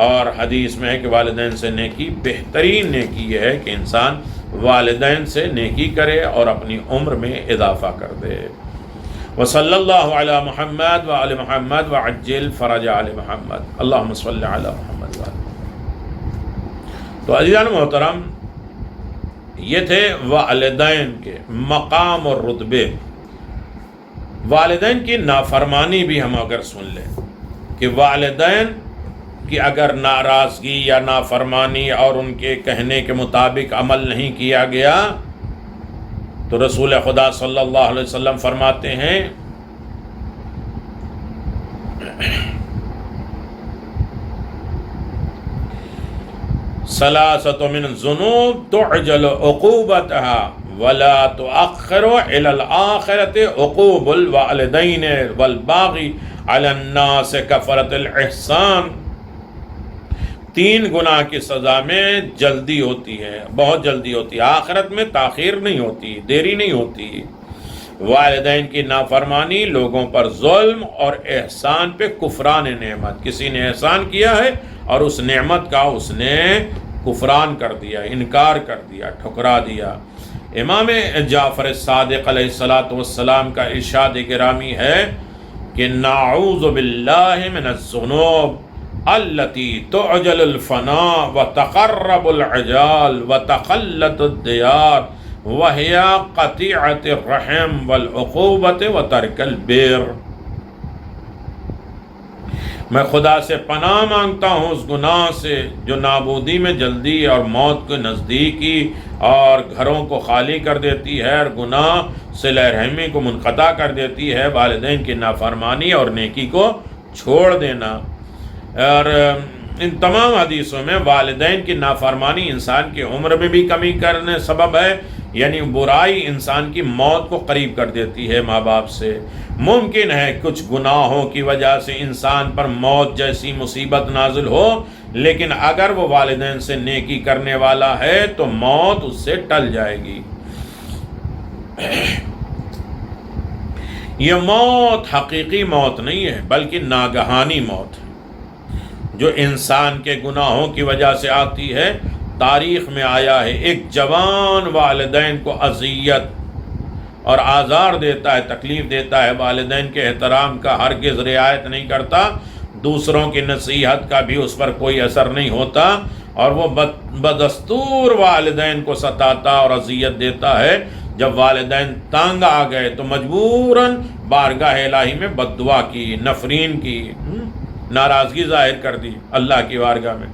اور حدیث میں ہے کہ والدین سے نیکی، بہترین نیکی یہ ہے کہ انسان والدین سے نیکی کرے اور اپنی عمر میں اضافہ کر دے۔ وصلی اللہ علی محمد وعلی محمد وعجل فرج علی محمد، اللہم صلی علی محمد وعلی۔ تو عزیزان محترم، یہ تھے والدین کے مقام اور رتبے۔ والدین کی نافرمانی بھی ہم اگر سن لیں کہ والدین کی اگر ناراضگی یا نافرمانی اور ان کے کہنے کے مطابق عمل نہیں کیا گیا تو رسول خدا صلی اللہ علیہ وسلم فرماتے ہیں ثلاثۃ من الذنوب تعجل عقوبتها ولا تؤخر الى الآخرة عقوب الوالدین والباغی علی الناس کفرۃ الاحسان۔ 3 گناہ کی سزا میں جلدی ہوتی ہے، بہت جلدی ہوتی ہے، آخرت میں تاخیر نہیں ہوتی، دیری نہیں ہوتی۔ والدین کی نافرمانی لوگوں پر ظلم اور احسان پہ کفران نعمت، کسی نے احسان کیا ہے اور اس نعمت کا اس نے کفران کر دیا، انکار کر دیا، ٹھکرا دیا۔ امام جعفر صادق علیہ السلام کا ارشاد گرامی ہے کہ نعوذ باللہ من الذنوب التي تعجل الفناء وتقرب العجال وتخلت الديار وهي قطيعة الرحم والعقوبة وترك البر۔ میں خدا سے پناہ مانگتا ہوں اس گناہ سے جو نابودی میں جلدی اور موت کے نزدیکی اور گھروں کو خالی کر دیتی ہے، اور گناہ صلہ رحمی کو منقطع کر دیتی ہے، والدین کی نافرمانی اور نیکی کو چھوڑ دینا۔ اور ان تمام حدیثوں میں والدین کی نافرمانی انسان کی عمر میں بھی کمی کرنے سبب ہے، یعنی برائی انسان کی موت کو قریب کر دیتی ہے ماں باپ سے۔ ممکن ہے کچھ گناہوں کی وجہ سے انسان پر موت جیسی مصیبت نازل ہو، لیکن اگر وہ والدین سے نیکی کرنے والا ہے تو موت اس سے ٹل جائے گی۔ یہ موت حقیقی موت نہیں ہے بلکہ ناگہانی موت ہے جو انسان کے گناہوں کی وجہ سے آتی ہے۔ تاریخ میں آیا ہے ایک جوان والدین کو اذیت اور آزار دیتا ہے، تکلیف دیتا ہے، والدین کے احترام کا ہرگز رعایت نہیں کرتا، دوسروں کی نصیحت کا بھی اس پر کوئی اثر نہیں ہوتا، اور وہ بدستور والدین کو ستاتا اور اذیت دیتا ہے۔ جب والدین تنگ آ گئے تو مجبوراً بارگاہ الہی میں بد دعا کی، نفرین کی، ناراضگی ظاہر کر دی اللہ کی بارگاہ میں،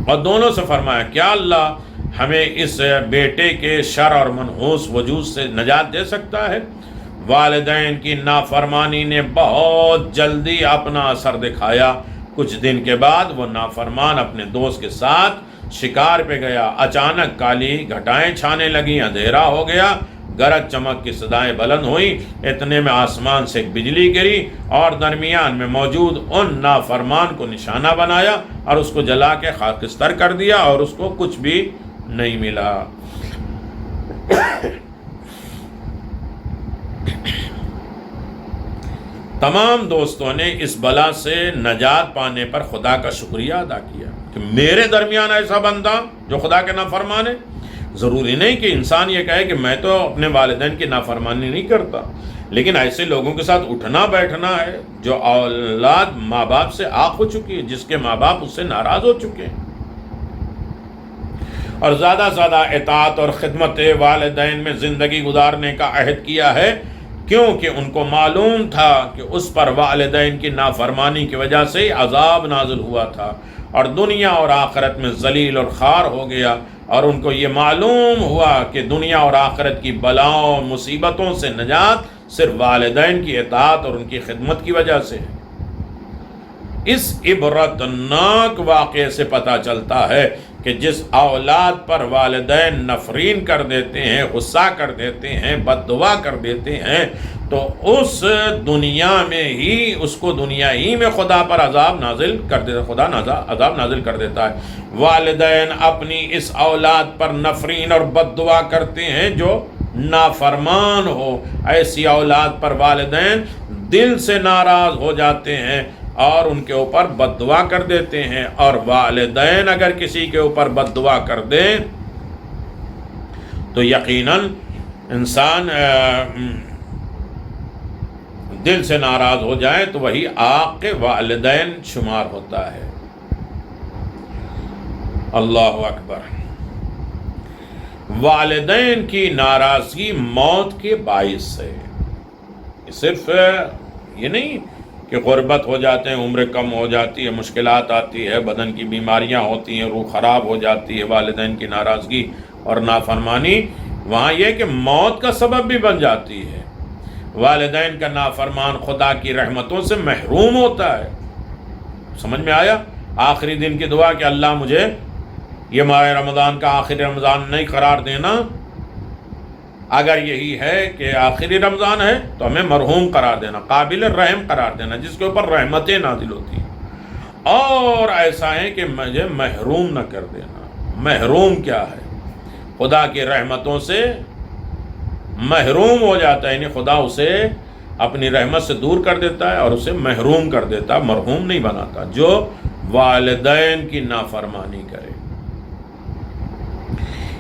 اور دونوں سے فرمایا کیا اللہ ہمیں اس بیٹے کے شر اور منحوس وجود سے نجات دے سکتا ہے؟ والدین کی نافرمانی نے بہت جلدی اپنا اثر دکھایا۔ کچھ دن کے بعد وہ نافرمان اپنے دوست کے ساتھ شکار پہ گیا۔ اچانک کالی گھٹائیں چھانے لگیں، اندھیرا ہو گیا، گرج چمک کی صدائیں بلند ہوئیں، اتنے میں آسمان سے ایک بجلی گری اور درمیان میں موجود ان نافرمان کو نشانہ بنایا اور اس کو جلا کے خاکستر کر دیا، اور اس کو کچھ بھی نہیں ملا۔ تمام دوستوں نے اس بلا سے نجات پانے پر خدا کا شکریہ ادا کیا کہ میرے درمیان ایسا بندہ جو خدا کے نافرمان ہے۔ ضروری نہیں کہ انسان یہ کہے کہ میں تو اپنے والدین کی نافرمانی نہیں کرتا، لیکن ایسے لوگوں کے ساتھ اٹھنا بیٹھنا ہے جو اولاد ماں باپ سے آگ ہو چکی ہے، جس کے ماں باپ اس سے ناراض ہو چکے ہیں، اور زیادہ سے زیادہ اطاعت اور خدمت والدین میں زندگی گزارنے کا عہد کیا ہے، کیونکہ ان کو معلوم تھا کہ اس پر والدین کی نافرمانی کی وجہ سے عذاب نازل ہوا تھا اور دنیا اور آخرت میں ذلیل اور خوار ہو گیا، اور ان کو یہ معلوم ہوا کہ دنیا اور آخرت کی بلاؤں اور مصیبتوں سے نجات صرف والدین کی اطاعت اور ان کی خدمت کی وجہ سے ہے۔ اس عبرتناک واقعے سے پتہ چلتا ہے کہ جس اولاد پر والدین نفرین کر دیتے ہیں، غصہ کر دیتے ہیں، بد دعا کر دیتے ہیں، تو اس دنیا میں ہی اس کو دنیا ہی میں خدا پر عذاب نازل کر دیتا، خدا عذاب نازل کر دیتا ہے۔ والدین اپنی اس اولاد پر نفرین اور بد دعا کرتے ہیں جو نافرمان ہو، ایسی اولاد پر والدین دل سے ناراض ہو جاتے ہیں اور ان کے اوپر بد دعا کر دیتے ہیں۔ اور والدین اگر کسی کے اوپر بد دعا کر دیں تو یقیناً انسان دل سے ناراض ہو جائے تو وہی عاق والدین شمار ہوتا ہے۔ اللہ اکبر۔ والدین کی ناراضگی موت کے باعث ہے۔ صرف یہ نہیں کہ غربت ہو جاتے ہیں، عمر کم ہو جاتی ہے، مشکلات آتی ہے، بدن کی بیماریاں ہوتی ہیں، روح خراب ہو جاتی ہے، والدین کی ناراضگی اور نافرمانی وہاں یہ کہ موت کا سبب بھی بن جاتی ہے۔ والدین کا نافرمان خدا کی رحمتوں سے محروم ہوتا ہے۔ سمجھ میں آیا؟ آخری دن کی دعا کہ اللہ مجھے یہ ماہ رمضان کا آخری رمضان نہیں قرار دینا، اگر یہی ہے کہ آخری رمضان ہے تو ہمیں مرحوم قرار دینا، قابل رحم قرار دینا، جس کے اوپر رحمتیں نازل ہوتی ہیں، اور ایسا ہے کہ مجھے محروم نہ کر دینا۔ محروم کیا ہے؟ خدا کی رحمتوں سے محروم ہو جاتا ہے، یعنی خدا اسے اپنی رحمت سے دور کر دیتا ہے اور اسے محروم کر دیتا ہے، مرحوم نہیں بناتا جو والدین کی نافرمانی کرے۔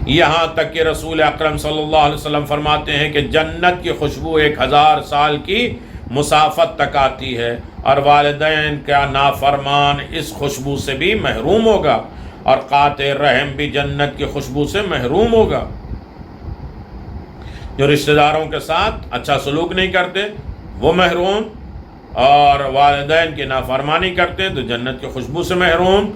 یہاں تک کہ رسول اکرم صلی اللہ علیہ وسلم فرماتے ہیں کہ جنت کی خوشبو 1000 سال کی مسافت تک آتی ہے، اور والدین کا نافرمان اس خوشبو سے بھی محروم ہوگا، اور قاطع رحم بھی جنت کی خوشبو سے محروم ہوگا۔ جو رشتہ داروں کے ساتھ اچھا سلوک نہیں کرتے وہ محروم، اور والدین کی نافرمانی کرتے تو جنت کی خوشبو سے محروم۔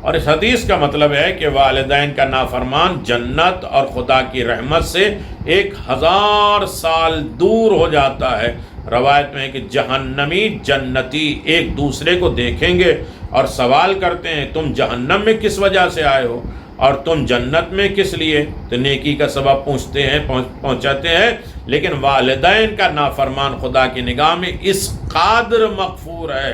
اور اس حدیث کا مطلب ہے کہ والدین کا نافرمان جنت اور خدا کی رحمت سے 1000 سال دور ہو جاتا ہے۔ روایت میں ہے کہ جہنمی جنتی ایک دوسرے کو دیکھیں گے اور سوال کرتے ہیں تم جہنم میں کس وجہ سے آئے ہو اور تم جنت میں کس لیے؟ تو نیکی کا سبب پہنچاتے ہیں، لیکن والدین کا نافرمان خدا کی نگاہ میں اس قدر مغفور ہے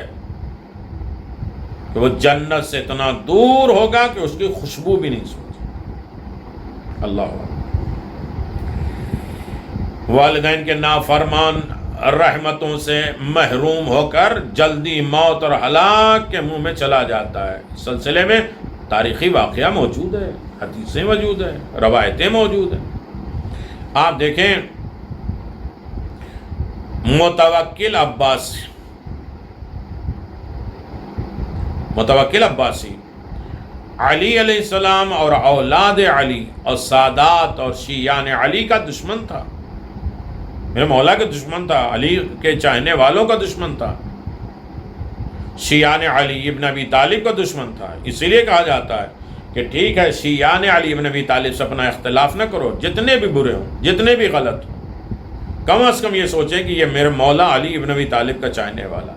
کہ وہ جنت سے اتنا دور ہوگا کہ اس کی خوشبو بھی نہیں سوچے۔ اللہ والدین کے نافرمان رحمتوں سے محروم ہو کر جلدی موت اور ہلاک کے منہ میں چلا جاتا ہے۔ اس سلسلے میں تاریخی واقعہ موجود ہے، حدیثیں موجود ہیں، روایتیں موجود ہیں۔ آپ دیکھیں متوکل عباسی علی علیہ السلام اور اولاد علی اور سادات اور شیعان علی کا دشمن تھا، میرے مولا کا دشمن تھا، علی کے چاہنے والوں کا دشمن تھا، شیعان علی ابن ابی طالب کا دشمن تھا۔ اسی لیے کہا جاتا ہے کہ ٹھیک ہے شیعان علی ابن ابی طالب سے اپنا اختلاف نہ کرو، جتنے بھی برے ہوں، جتنے بھی غلط ہوں، کم از کم یہ سوچیں کہ یہ میرے مولا علی ابن ابی طالب کا چاہنے والا،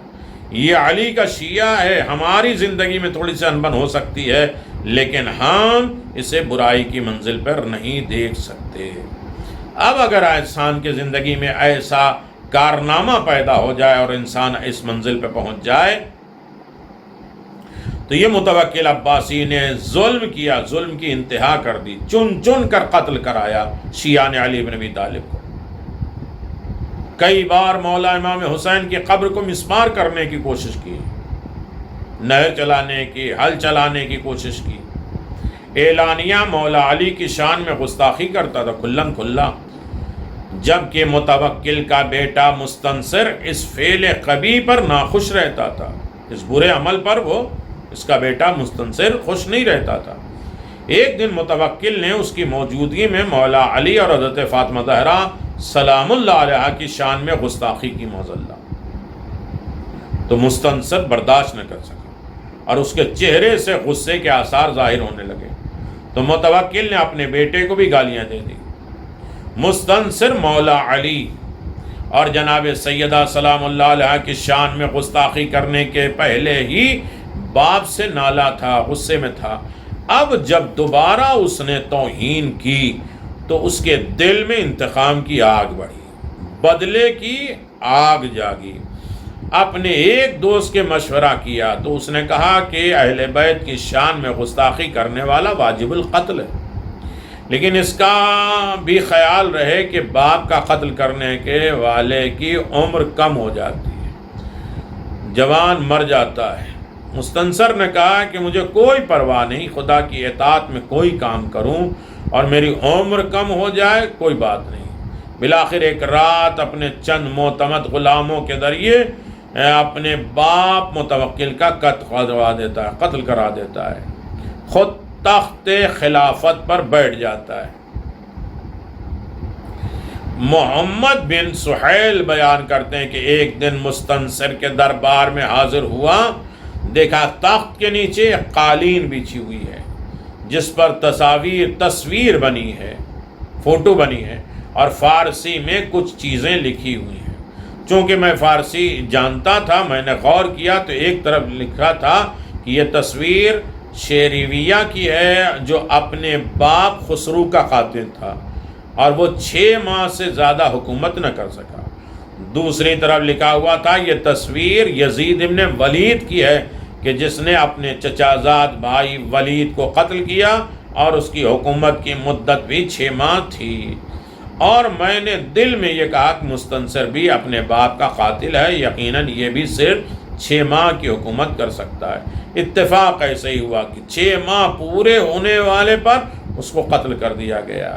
یہ علی کا شیعہ ہے، ہماری زندگی میں تھوڑی سی انبن ہو سکتی ہے لیکن ہم اسے برائی کی منزل پر نہیں دیکھ سکتے۔ اب اگر انسان کی زندگی میں ایسا کارنامہ پیدا ہو جائے اور انسان اس منزل پہ پہنچ جائے تو یہ متوکل عباسی نے ظلم کیا، ظلم کی انتہا کر دی، چن چن کر قتل کرایا شیعان علی بن ابی طالب کو۔ کئی بار مولا امام حسین کی قبر کو مسمار کرنے کی کوشش کی، نہر چلانے کی، ہل چلانے کی کوشش کی، اعلانیہ مولا علی کی شان میں گستاخی کرتا تھا کھلم کھلا، جبکہ متوکل کا بیٹا مستنصر اس فعل قبیح پر ناخوش رہتا تھا، اس برے عمل پر اس کا بیٹا مستنصر خوش نہیں رہتا تھا۔ ایک دن متوکل نے اس کی موجودگی میں مولا علی اور حضرت فاطمہ زہرا سلام اللہ علیہ کی شان میں گستاخی کی معذاللہ، تو مستنصر برداشت نہ کر سکا اور اس کے چہرے سے غصے کے آثار ظاہر ہونے لگے، تو متوکل نے اپنے بیٹے کو بھی گالیاں دے دی۔ مستنصر مولا علی اور جناب سیدہ سلام اللہ علیہ کی شان میں گستاخی کرنے کے پہلے ہی باپ سے نالا تھا، غصے میں تھا، اب جب دوبارہ اس نے توہین کی تو اس کے دل میں انتقام کی آگ بڑھی، بدلے کی آگ جاگی۔ اپنے ایک دوست کے مشورہ کیا تو اس نے کہا کہ اہل بیت کی شان میں گستاخی کرنے والا واجب القتل ہے، لیکن اس کا بھی خیال رہے کہ باپ کا قتل کرنے کے والے کی عمر کم ہو جاتی ہے، جوان مر جاتا ہے۔ مستنصر نے کہا کہ مجھے کوئی پرواہ نہیں، خدا کی اطاعت میں کوئی کام کروں اور میری عمر کم ہو جائے کوئی بات نہیں۔ بالآخر ایک رات اپنے چند معتمد غلاموں کے ذریعے اپنے باپ متوکل کا قتل کرا دیتا ہے، خود تخت خلافت پر بیٹھ جاتا ہے۔ محمد بن سہیل بیان کرتے ہیں کہ ایک دن مستنصر کے دربار میں حاضر ہوا، دیکھا تخت کے نیچے ایک قالین بچھی ہوئی ہے جس پر تصویر بنی ہے، فوٹو بنی ہے اور فارسی میں کچھ چیزیں لکھی ہوئی ہیں۔ چونکہ میں فارسی جانتا تھا، میں نے غور کیا تو ایک طرف لکھا تھا کہ یہ تصویر شیرویہ کی ہے جو اپنے باپ خسرو کا قاتل تھا اور وہ 6 ماہ سے زیادہ حکومت نہ کر سکا۔ دوسری طرف لکھا ہوا تھا یہ تصویر یزید ابن ولید کی ہے کہ جس نے اپنے چچا زاد بھائی ولید کو قتل کیا اور اس کی حکومت کی مدت بھی 6 ماہ تھی۔ اور میں نے دل میں یہ کہا کہ مستنصر بھی اپنے باپ کا قاتل ہے، یقیناً یہ بھی صرف 6 ماہ کی حکومت کر سکتا ہے۔ اتفاق ایسے ہی ہوا کہ 6 ماہ پورے ہونے والے پر اس کو قتل کر دیا گیا۔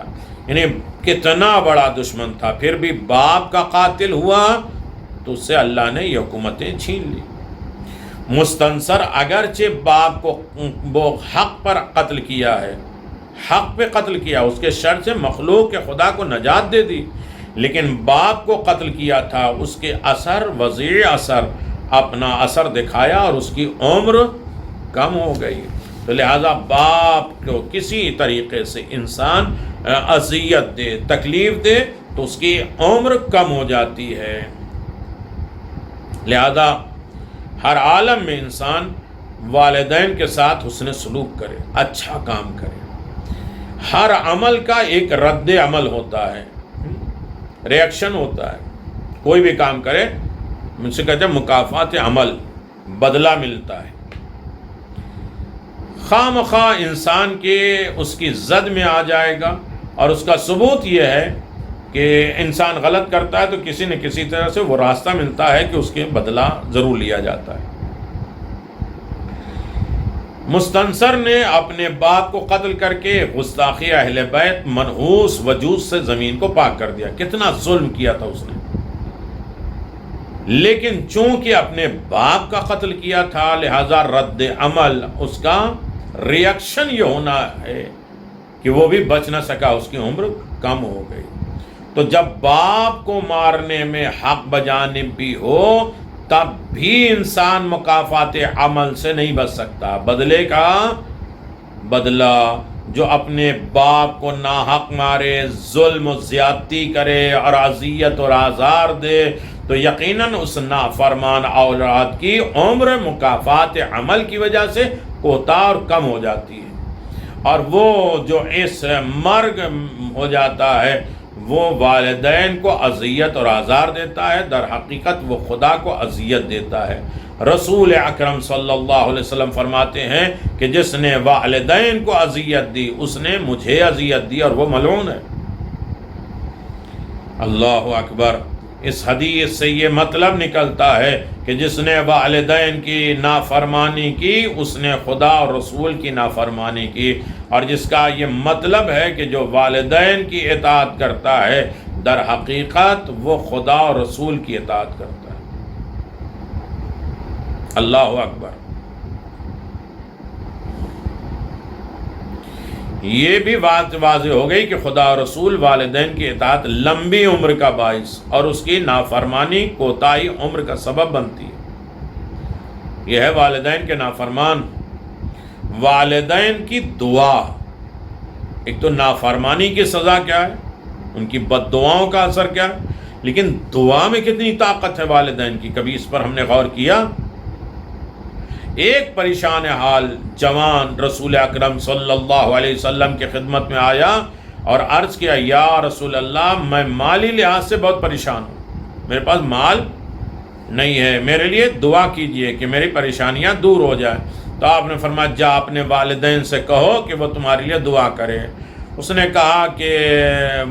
یعنی کتنا بڑا دشمن تھا، پھر بھی باپ کا قاتل ہوا تو اس سے اللہ نے یہ حکومتیں چھین لی۔ مستنصر اگرچہ باپ کو وہ حق پر قتل کیا ہے، حق پہ قتل کیا، اس کے شر سے مخلوق کے خدا کو نجات دے دی، لیکن باپ کو قتل کیا تھا، اس کے اثر وضیع اثر اپنا اثر دکھایا اور اس کی عمر کم ہو گئی۔ تو لہذا باپ کو کسی طریقے سے انسان اذیت دے، تکلیف دے تو اس کی عمر کم ہو جاتی ہے۔ لہذا ہر عالم میں انسان والدین کے ساتھ حسن سلوک کرے، اچھا کام کرے۔ ہر عمل کا ایک رد عمل ہوتا ہے، ریاکشن ہوتا ہے۔ کوئی بھی کام کرے، مجھ سے کہتے ہیں مکافات عمل، بدلہ ملتا ہے۔ خواہ مخواہ انسان کے اس کی زد میں آ جائے گا، اور اس کا ثبوت یہ ہے کہ انسان غلط کرتا ہے تو کسی نہ کسی طرح سے وہ راستہ ملتا ہے کہ اس کے بدلہ ضرور لیا جاتا ہے۔ مستنصر نے اپنے باپ کو قتل کر کے گستاخی اہل بیت منحوس وجود سے زمین کو پاک کر دیا۔ کتنا ظلم کیا تھا اس نے، لیکن چونکہ اپنے باپ کا قتل کیا تھا لہذا رد عمل، اس کا ریاکشن یہ ہونا ہے کہ وہ بھی بچ نہ سکا، اس کی عمر کم ہو گئی۔ تو جب باپ کو مارنے میں حق بجانب بھی ہو تب بھی انسان مکافات عمل سے نہیں بچ سکتا۔ بدلے کا بدلہ، جو اپنے باپ کو ناحق مارے، ظلم و زیادتی کرے اور اذیت اور آزار دے تو یقیناً اس نافرمان اولاد کی عمر مکافات عمل کی وجہ سے کوتاہ اور کم ہو جاتی ہے، اور وہ جو اس مرگ ہو جاتا ہے وہ والدین کو اذیت اور آزار دیتا ہے، در حقیقت وہ خدا کو اذیت دیتا ہے۔ رسول اکرم صلی اللہ علیہ وسلم فرماتے ہیں کہ جس نے والدین کو اذیت دی اس نے مجھے اذیت دی اور وہ ملعون ہے۔ اللہ اکبر۔ اس حدیث سے یہ مطلب نکلتا ہے کہ جس نے والدین کی نافرمانی کی اس نے خدا اور رسول کی نافرمانی کی، اور جس کا یہ مطلب ہے کہ جو والدین کی اطاعت کرتا ہے در حقیقت وہ خدا اور رسول کی اطاعت کرتا ہے۔ اللہ اکبر۔ یہ بھی بات واضح ہو گئی کہ خدا اور رسول والدین کی اطاعت لمبی عمر کا باعث اور اس کی نافرمانی کوتاہی عمر کا سبب بنتی ہے۔ یہ ہے والدین کے نافرمان۔ والدین کی دعا، ایک تو نافرمانی کی سزا کیا ہے، ان کی بد دعاؤں کا اثر کیا ہے، لیکن دعا میں کتنی طاقت ہے والدین کی، کبھی اس پر ہم نے غور کیا؟ ایک پریشان حال جوان رسول اکرم صلی اللہ علیہ وسلم کی خدمت میں آیا اور عرض کیا یا رسول اللہ میں مالی لحاظ سے بہت پریشان ہوں، میرے پاس مال نہیں ہے، میرے لیے دعا کیجئے کہ میری پریشانیاں دور ہو جائیں۔ تو آپ نے فرمایا جا اپنے والدین سے کہو کہ وہ تمہارے لیے دعا کرے۔ اس نے کہا کہ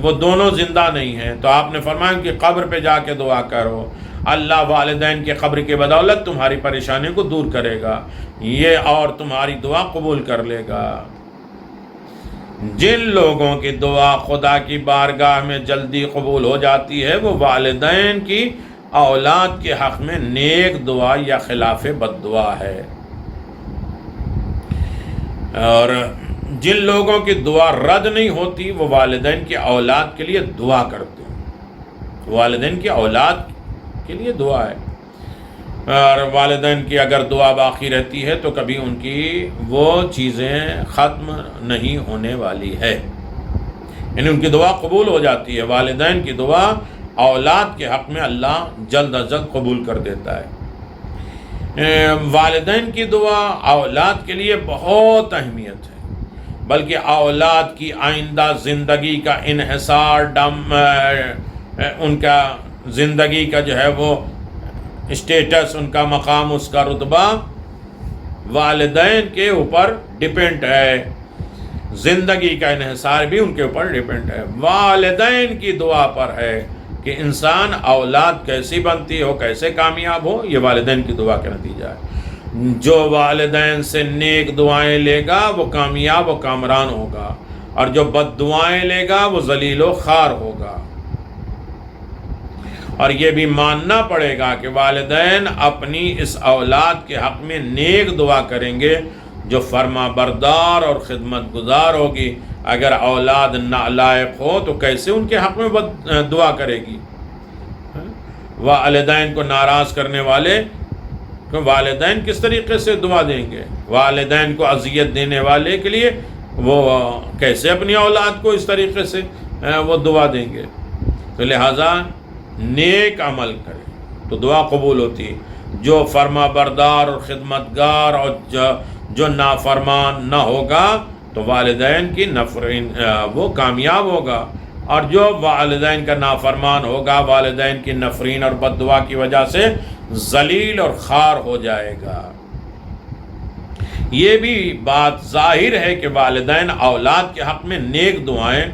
وہ دونوں زندہ نہیں ہیں، تو آپ نے فرمایا کہ قبر پہ جا کے دعا کرو، اللہ والدین کی قبر کی بدولت تمہاری پریشانی کو دور کرے گا یہ اور تمہاری دعا قبول کر لے گا۔ جن لوگوں کی دعا خدا کی بارگاہ میں جلدی قبول ہو جاتی ہے وہ والدین کی اولاد کے حق میں نیک دعا یا خلاف بد دعا ہے، اور جن لوگوں کی دعا رد نہیں ہوتی وہ والدین کی اولاد کے لیے دعا کرتے ہیں۔ والدین کی اولاد کے لیے دعا ہے، اور والدین کی اگر دعا باقی رہتی ہے تو کبھی ان کی وہ چیزیں ختم نہیں ہونے والی ہے، یعنی ان کی دعا قبول ہو جاتی ہے۔ والدین کی دعا اولاد کے حق میں اللہ جلد از جلد قبول کر دیتا ہے۔ والدین کی دعا اولاد کے لیے بہت اہمیت ہے، بلکہ اولاد کی آئندہ زندگی کا انحصار ان کا زندگی کا جو ہے وہ اسٹیٹس، ان کا مقام، اس کا رتبہ والدین کے اوپر ڈیپینڈ ہے، زندگی کا انحصار بھی ان کے اوپر ڈیپینڈ ہے۔ والدین کی دعا پر ہے کہ انسان اولاد کیسی بنتی ہو، کیسے کامیاب ہو، یہ والدین کی دعا کا نتیجہ ہے۔ جو والدین سے نیک دعائیں لے گا وہ کامیاب و کامران ہوگا، اور جو بد دعائیں لے گا وہ ذلیل و خوار ہوگا۔ اور یہ بھی ماننا پڑے گا کہ والدین اپنی اس اولاد کے حق میں نیک دعا کریں گے جو فرما بردار اور خدمت گزار ہوگی۔ اگر اولاد نالائق ہو تو کیسے ان کے حق میں دعا کرے گی؟ والدین کو ناراض کرنے والے کہ والدین کس طریقے سے دعا دیں گے؟ والدین کو اذیت دینے والے کے لیے وہ کیسے اپنی اولاد کو اس طریقے سے وہ دعا دیں گے؟ تو لہٰذا نیک عمل کرے تو دعا قبول ہوتی ہے۔ جو فرما بردار اور خدمتگار اور جو نافرمان نہ ہوگا تو والدین کی وہ کامیاب ہوگا، اور جو والدین کا نافرمان ہوگا والدین کی نفرین اور بد دعا کی وجہ سے ذلیل اور خوار ہو جائے گا۔ یہ بھی بات ظاہر ہے کہ والدین اولاد کے حق میں نیک دعائیں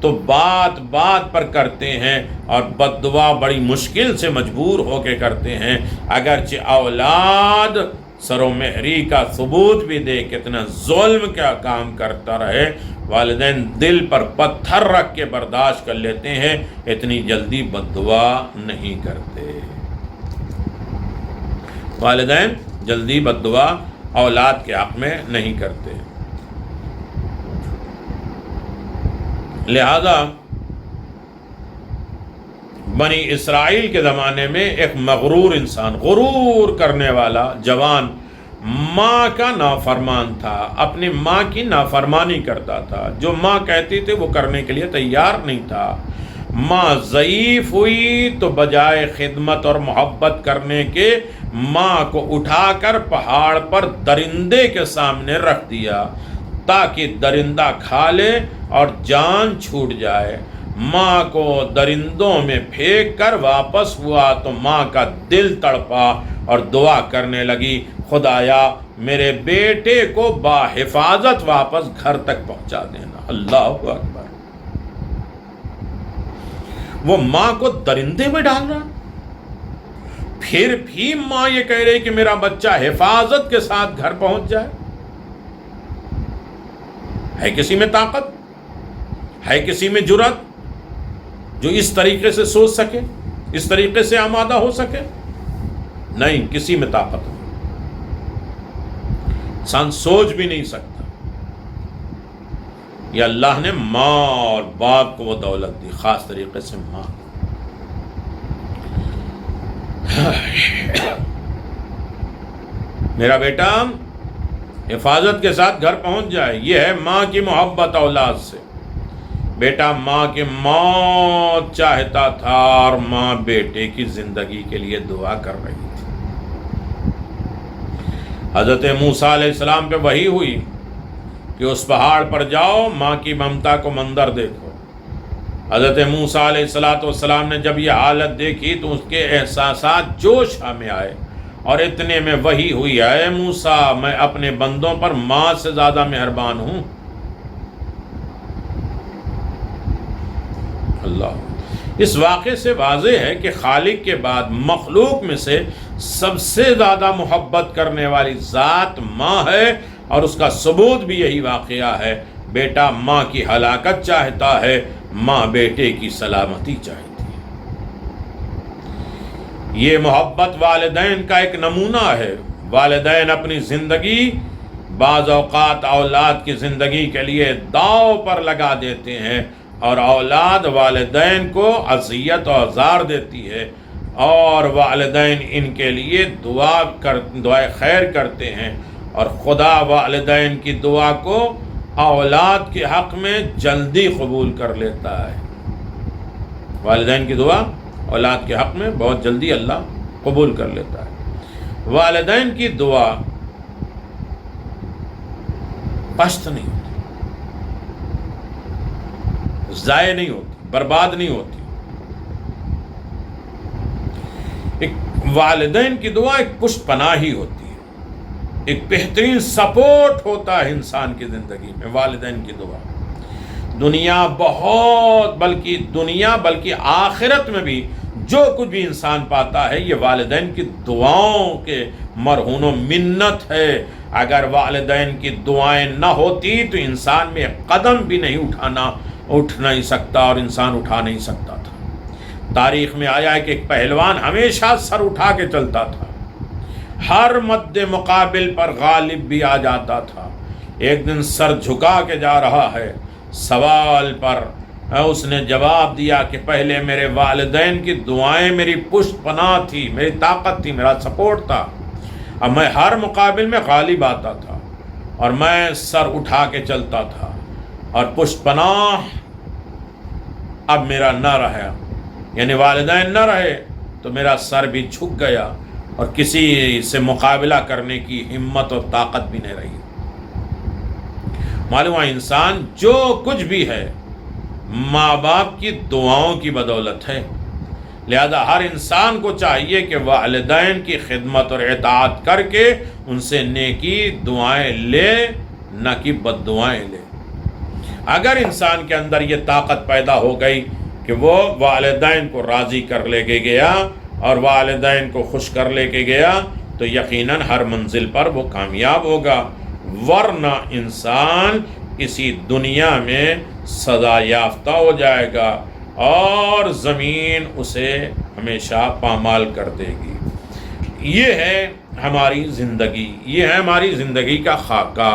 تو بات بات پر کرتے ہیں، اور بد دعا بڑی مشکل سے مجبور ہو کے کرتے ہیں، اگرچہ اولاد سر و مہری کا ثبوت بھی دے، کتنا ظلم کا کام کرتا رہے، والدین دل پر پتھر رکھ کے برداشت کر لیتے ہیں، اتنی جلدی بد دعا نہیں کرتے۔ والدین جلدی بد دعا اولاد کے حق میں نہیں کرتے۔ لہذا بنی اسرائیل کے زمانے میں ایک مغرور انسان، غرور کرنے والا جوان ماں کا نافرمان تھا، اپنی ماں کی نافرمانی کرتا تھا، جو ماں کہتی تھی وہ کرنے کے لیے تیار نہیں تھا۔ ماں ضعیف ہوئی تو بجائے خدمت اور محبت کرنے کے ماں کو اٹھا کر پہاڑ پر درندے کے سامنے رکھ دیا تاکہ درندہ کھا لے اور جان چھوٹ جائے۔ ماں کو درندوں میں پھینک کر واپس ہوا تو ماں کا دل تڑپا اور دعا کرنے لگی، خدایا میرے بیٹے کو باحفاظت واپس گھر تک پہنچا دینا۔ اللہ اکبر! وہ ماں کو درندے میں ڈال رہا، پھر بھی ماں یہ کہہ رہی کہ میرا بچہ حفاظت کے ساتھ گھر پہنچ جائے۔ ہے کسی میں طاقت؟ ہے کسی میں جرأت جو اس طریقے سے سوچ سکے، اس طریقے سے آمادہ ہو سکے؟ نہیں، کسی میں طاقت نہیں، انسان سوچ بھی نہیں سکتا۔ یہ اللہ نے ماں اور باپ کو وہ دولت دی، خاص طریقے سے ماں۔ میرا بیٹا حفاظت کے ساتھ گھر پہنچ جائے، یہ ہے ماں کی محبت اولاد سے۔ بیٹا ماں کی موت چاہتا تھا اور ماں بیٹے کی زندگی کے لیے دعا کر رہی تھی۔ حضرت موسیٰ علیہ السلام پہ وحی ہوئی کہ اس پہاڑ پر جاؤ، ماں کی ممتا کو منظر دیکھو۔ حضرت موسیٰ علیہ السلام نے جب یہ حالت دیکھی تو اس کے احساسات جوش میں آئے، اور اتنے میں وحی ہوئی، اے موسیٰ میں اپنے بندوں پر ماں سے زیادہ مہربان ہوں۔ اللہ، اس واقعے سے واضح ہے کہ خالق کے بعد مخلوق میں سے سب سے زیادہ محبت کرنے والی ذات ماں ہے، اور اس کا ثبوت بھی یہی واقعہ ہے۔ بیٹا ماں کی ہلاکت چاہتا ہے، ماں بیٹے کی سلامتی چاہتی ہے۔ یہ محبت والدین کا ایک نمونہ ہے۔ والدین اپنی زندگی بعض اوقات اولاد کی زندگی کے لیے داؤ پر لگا دیتے ہیں، اور اولاد والدین کو اذیت و آزار دیتی ہے، اور والدین ان کے لیے دعائے خیر کرتے ہیں، اور خدا والدین کی دعا کو اولاد کے حق میں جلدی قبول کر لیتا ہے۔ والدین کی دعا اولاد کے حق میں بہت جلدی اللہ قبول کر لیتا ہے۔ والدین کی دعا پست نہیں ہوتی، ضائع نہیں ہوتی، برباد نہیں ہوتی۔ ایک والدین کی دعا ایک پشت پناہی ہوتی ہے، ایک بہترین سپورٹ ہوتا ہے انسان کی زندگی میں۔ والدین کی دعا دنیا بلکہ آخرت میں بھی جو کچھ بھی انسان پاتا ہے، یہ والدین کی دعاؤں کے مرہون و منت ہے۔ اگر والدین کی دعائیں نہ ہوتی تو انسان میں قدم بھی اٹھ نہیں سکتا، اور انسان اٹھا نہیں سکتا تھا۔ تاریخ میں آیا ہے کہ ایک پہلوان ہمیشہ سر اٹھا کے چلتا تھا، ہر مد مقابل پر غالب بھی آ جاتا تھا۔ ایک دن سر جھکا کے جا رہا ہے، سوال پر اس نے جواب دیا کہ پہلے میرے والدین کی دعائیں میری پشت پناہ تھی، میری طاقت تھی، میرا سپورٹ تھا، اب میں ہر مقابل میں غالب آتا تھا، اور میں سر اٹھا کے چلتا تھا، اور پشت پناہ اب میرا نہ رہا، یعنی والدین نہ رہے تو میرا سر بھی جھک گیا، اور کسی سے مقابلہ کرنے کی ہمت اور طاقت بھی نہیں رہی۔ معلوم ہے انسان جو کچھ بھی ہے ماں باپ کی دعاؤں کی بدولت ہے، لہذا ہر انسان کو چاہیے کہ والدین کی خدمت اور اطاعت کر کے ان سے نیکی دعائیں لے، نہ کہ بد دعائیں لے۔ اگر انسان کے اندر یہ طاقت پیدا ہو گئی کہ وہ والدین کو راضی کر لے کے گیا اور والدین کو خوش کر لے کے گیا، تو یقیناً ہر منزل پر وہ کامیاب ہوگا، ورنہ انسان اسی دنیا میں سزا یافتہ ہو جائے گا، اور زمین اسے ہمیشہ پامال کر دے گی۔ یہ ہے ہماری زندگی، یہ ہے ہماری زندگی کا خاکہ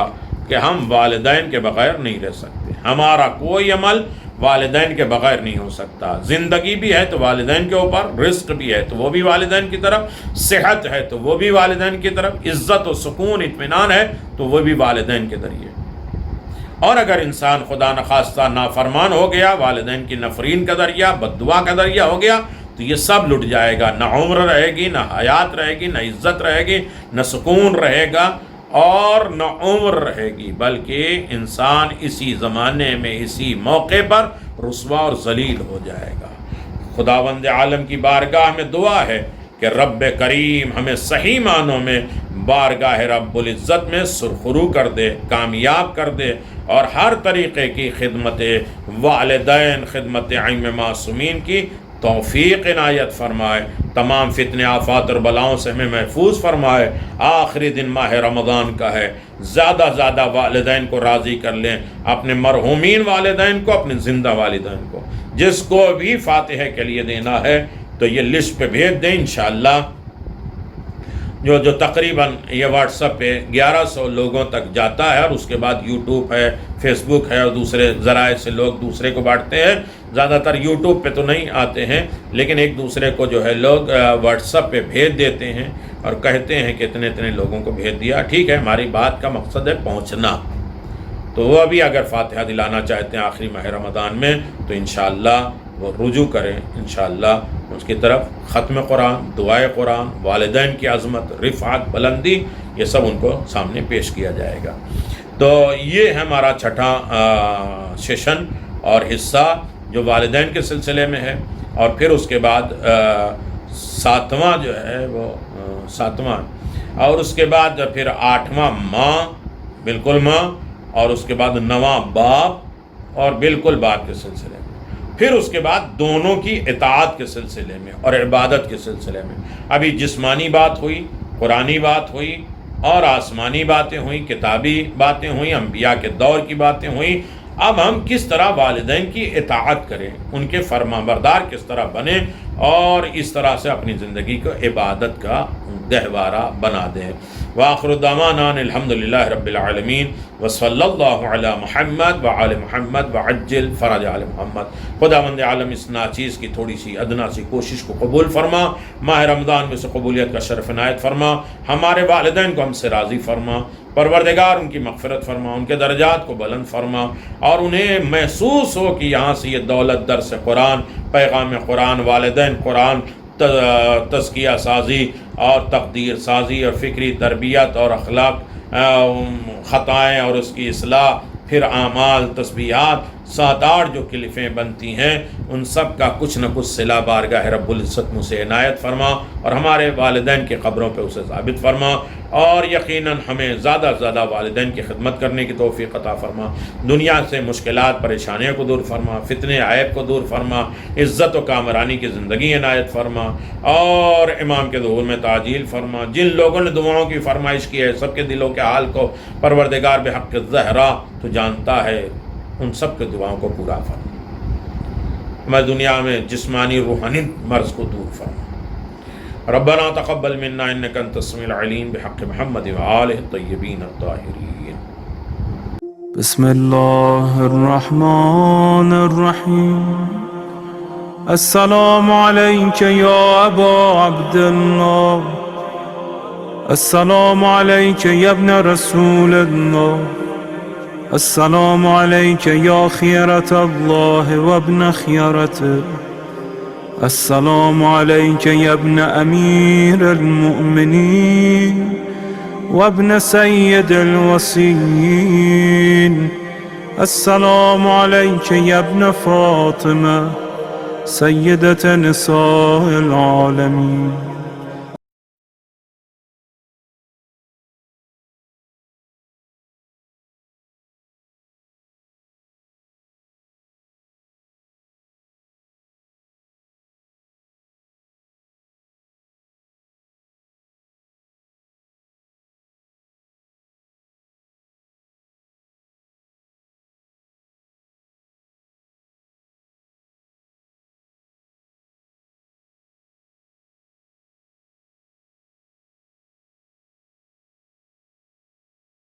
کہ ہم والدین کے بغیر نہیں رہ سکتے۔ ہمارا کوئی عمل والدین کے بغیر نہیں ہو سکتا۔ زندگی بھی ہے تو والدین کے اوپر، رزق بھی ہے تو وہ بھی والدین کی طرف، صحت ہے تو وہ بھی والدین کی طرف، عزت و سکون اطمینان ہے تو وہ بھی والدین کے ذریعے۔ اور اگر انسان خدا نخواستہ نافرمان ہو گیا، والدین کی نفرین کا ذریعہ، بد دعا کا ذریعہ ہو گیا، تو یہ سب لٹ جائے گا۔ نہ عمر رہے گی، نہ حیات رہے گی، نہ عزت رہے گی، نہ سکون رہے گا، اور نہ عمر رہے گی، بلکہ انسان اسی زمانے میں اسی موقع پر رسوا اور ذلیل ہو جائے گا۔ خداوند عالم کی بارگاہ میں دعا ہے کہ رب کریم ہمیں صحیح معنوں میں بارگاہ رب العزت میں سرخرو کر دے، کامیاب کر دے، اور ہر طریقے کی خدمت والدین، خدمت ائمہ معصومین کی توفیق عنایت فرمائے، تمام فتنے آفات اور بلاؤں سے ہمیں محفوظ فرمائے۔ آخری دن ماہ رمضان کا ہے، زیادہ زیادہ والدین کو راضی کر لیں، اپنے مرحومین والدین کو، اپنے زندہ والدین کو۔ جس کو بھی فاتحہ کے لیے دینا ہے تو یہ لسٹ پہ بھیج دیں، انشاءاللہ جو تقریباً یہ واٹس ایپ پہ 1100 لوگوں تک جاتا ہے، اور اس کے بعد یوٹیوب ہے، فیس بک ہے، اور دوسرے ذرائع سے لوگ دوسرے کو بانٹتے ہیں۔ زیادہ تر یوٹیوب پہ تو نہیں آتے ہیں، لیکن ایک دوسرے کو جو ہے لوگ واٹس ایپ پہ بھیج دیتے ہیں اور کہتے ہیں کہ اتنے اتنے لوگوں کو بھیج دیا۔ ٹھیک ہے، ہماری بات کا مقصد ہے پہنچنا، تو وہ ابھی اگر فاتحہ دلانا چاہتے ہیں آخری ماہ رمضان میں تو انشاءاللہ وہ رجوع کریں، انشاءاللہ اس کی طرف ختم قرآن، دعائے قرآن، والدین کی عظمت، رفعت، بلندی، یہ سب ان کو سامنے پیش کیا جائے گا۔ تو یہ ہے ہمارا چھٹا سیشن اور حصہ جو والدین کے سلسلے میں ہے، اور پھر اس کے بعد ساتواں جو ہے وہ ساتواں، اور اس کے بعد پھر آٹھواں ماں، بالکل ماں، اور اس کے بعد نواں باپ اور بالکل باپ کے سلسلے میں، پھر اس کے بعد دونوں کی اطاعت کے سلسلے میں اور عبادت کے سلسلے میں۔ ابھی جسمانی بات ہوئی، قرآنی بات ہوئی، اور آسمانی باتیں ہوئیں، کتابی باتیں ہوئیں، انبیاء کے دور کی باتیں ہوئیں۔ اب ہم کس طرح والدین کی اطاعت کریں، ان کے فرما بردار کس طرح بنیں، اور اس طرح سے اپنی زندگی کو عبادت کا گہوارہ بنا دیں۔ وآخر دعوانا الحمد للہ رب العالمین، وصلی اللہ علی محمد وعلی محمد وعجل فرج علی محمد۔ خداوند عالم اس ناچیز کی تھوڑی سی ادنا سی کوشش کو قبول فرما، ماہ رمضان میں سے قبولیت کا شرف عنایت فرما، ہمارے والدین کو ہم سے راضی فرما، پروردگار ان کی مغفرت فرما، ان کے درجات کو بلند فرما، اور انہیں محسوس ہو کہ یہاں سے یہ دولت درس قرآن، پیغام قرآن، والدین قرآن، تزکیہ سازی اور تقدیر سازی اور فکری تربیت اور اخلاق، خطائیں اور اس کی اصلاح، پھر اعمال، تسبیحات، 7-8 جو کلفیں بنتی ہیں، ان سب کا کچھ نہ کچھ صلہ بارگاہ رب العزت مجھ سے عنایت فرما، اور ہمارے والدین کی قبروں پہ اسے ثابت فرما، اور یقیناً ہمیں زیادہ سے زیادہ والدین کی خدمت کرنے کی توفیق عطا فرما، دنیا سے مشکلات پریشانیوں کو دور فرما، فتنے عیب کو دور فرما، عزت و کامرانی کی زندگی عنایت فرما، اور امام کے ظہور میں تعجیل فرما۔ جن لوگوں نے دعاؤں کی فرمائش کی ہے، سب کے دلوں کے حال کو پروردگار بحق الزہرا تو جانتا ہے، ان سب کے دعاؤں کو پورا فرما، ہماری دنیا میں جسمانی روحانی مرض کو دور فرما۔ ربنا تقبل منا انك انت السميع العليم بحق محمد وآله الطيبين الطاهرين۔ بسم الله الرحمن الرحيم. السلام عليك يا أبا عبد الله، السلام عليك يا ابن رسول الله، السلام عليك يا خيرة الله وابن خيرته، السلام عليك يا ابن أمير المؤمنين وابن سيد الوصيين، السلام عليك يا ابن فاطمة سيدة نساء العالمين.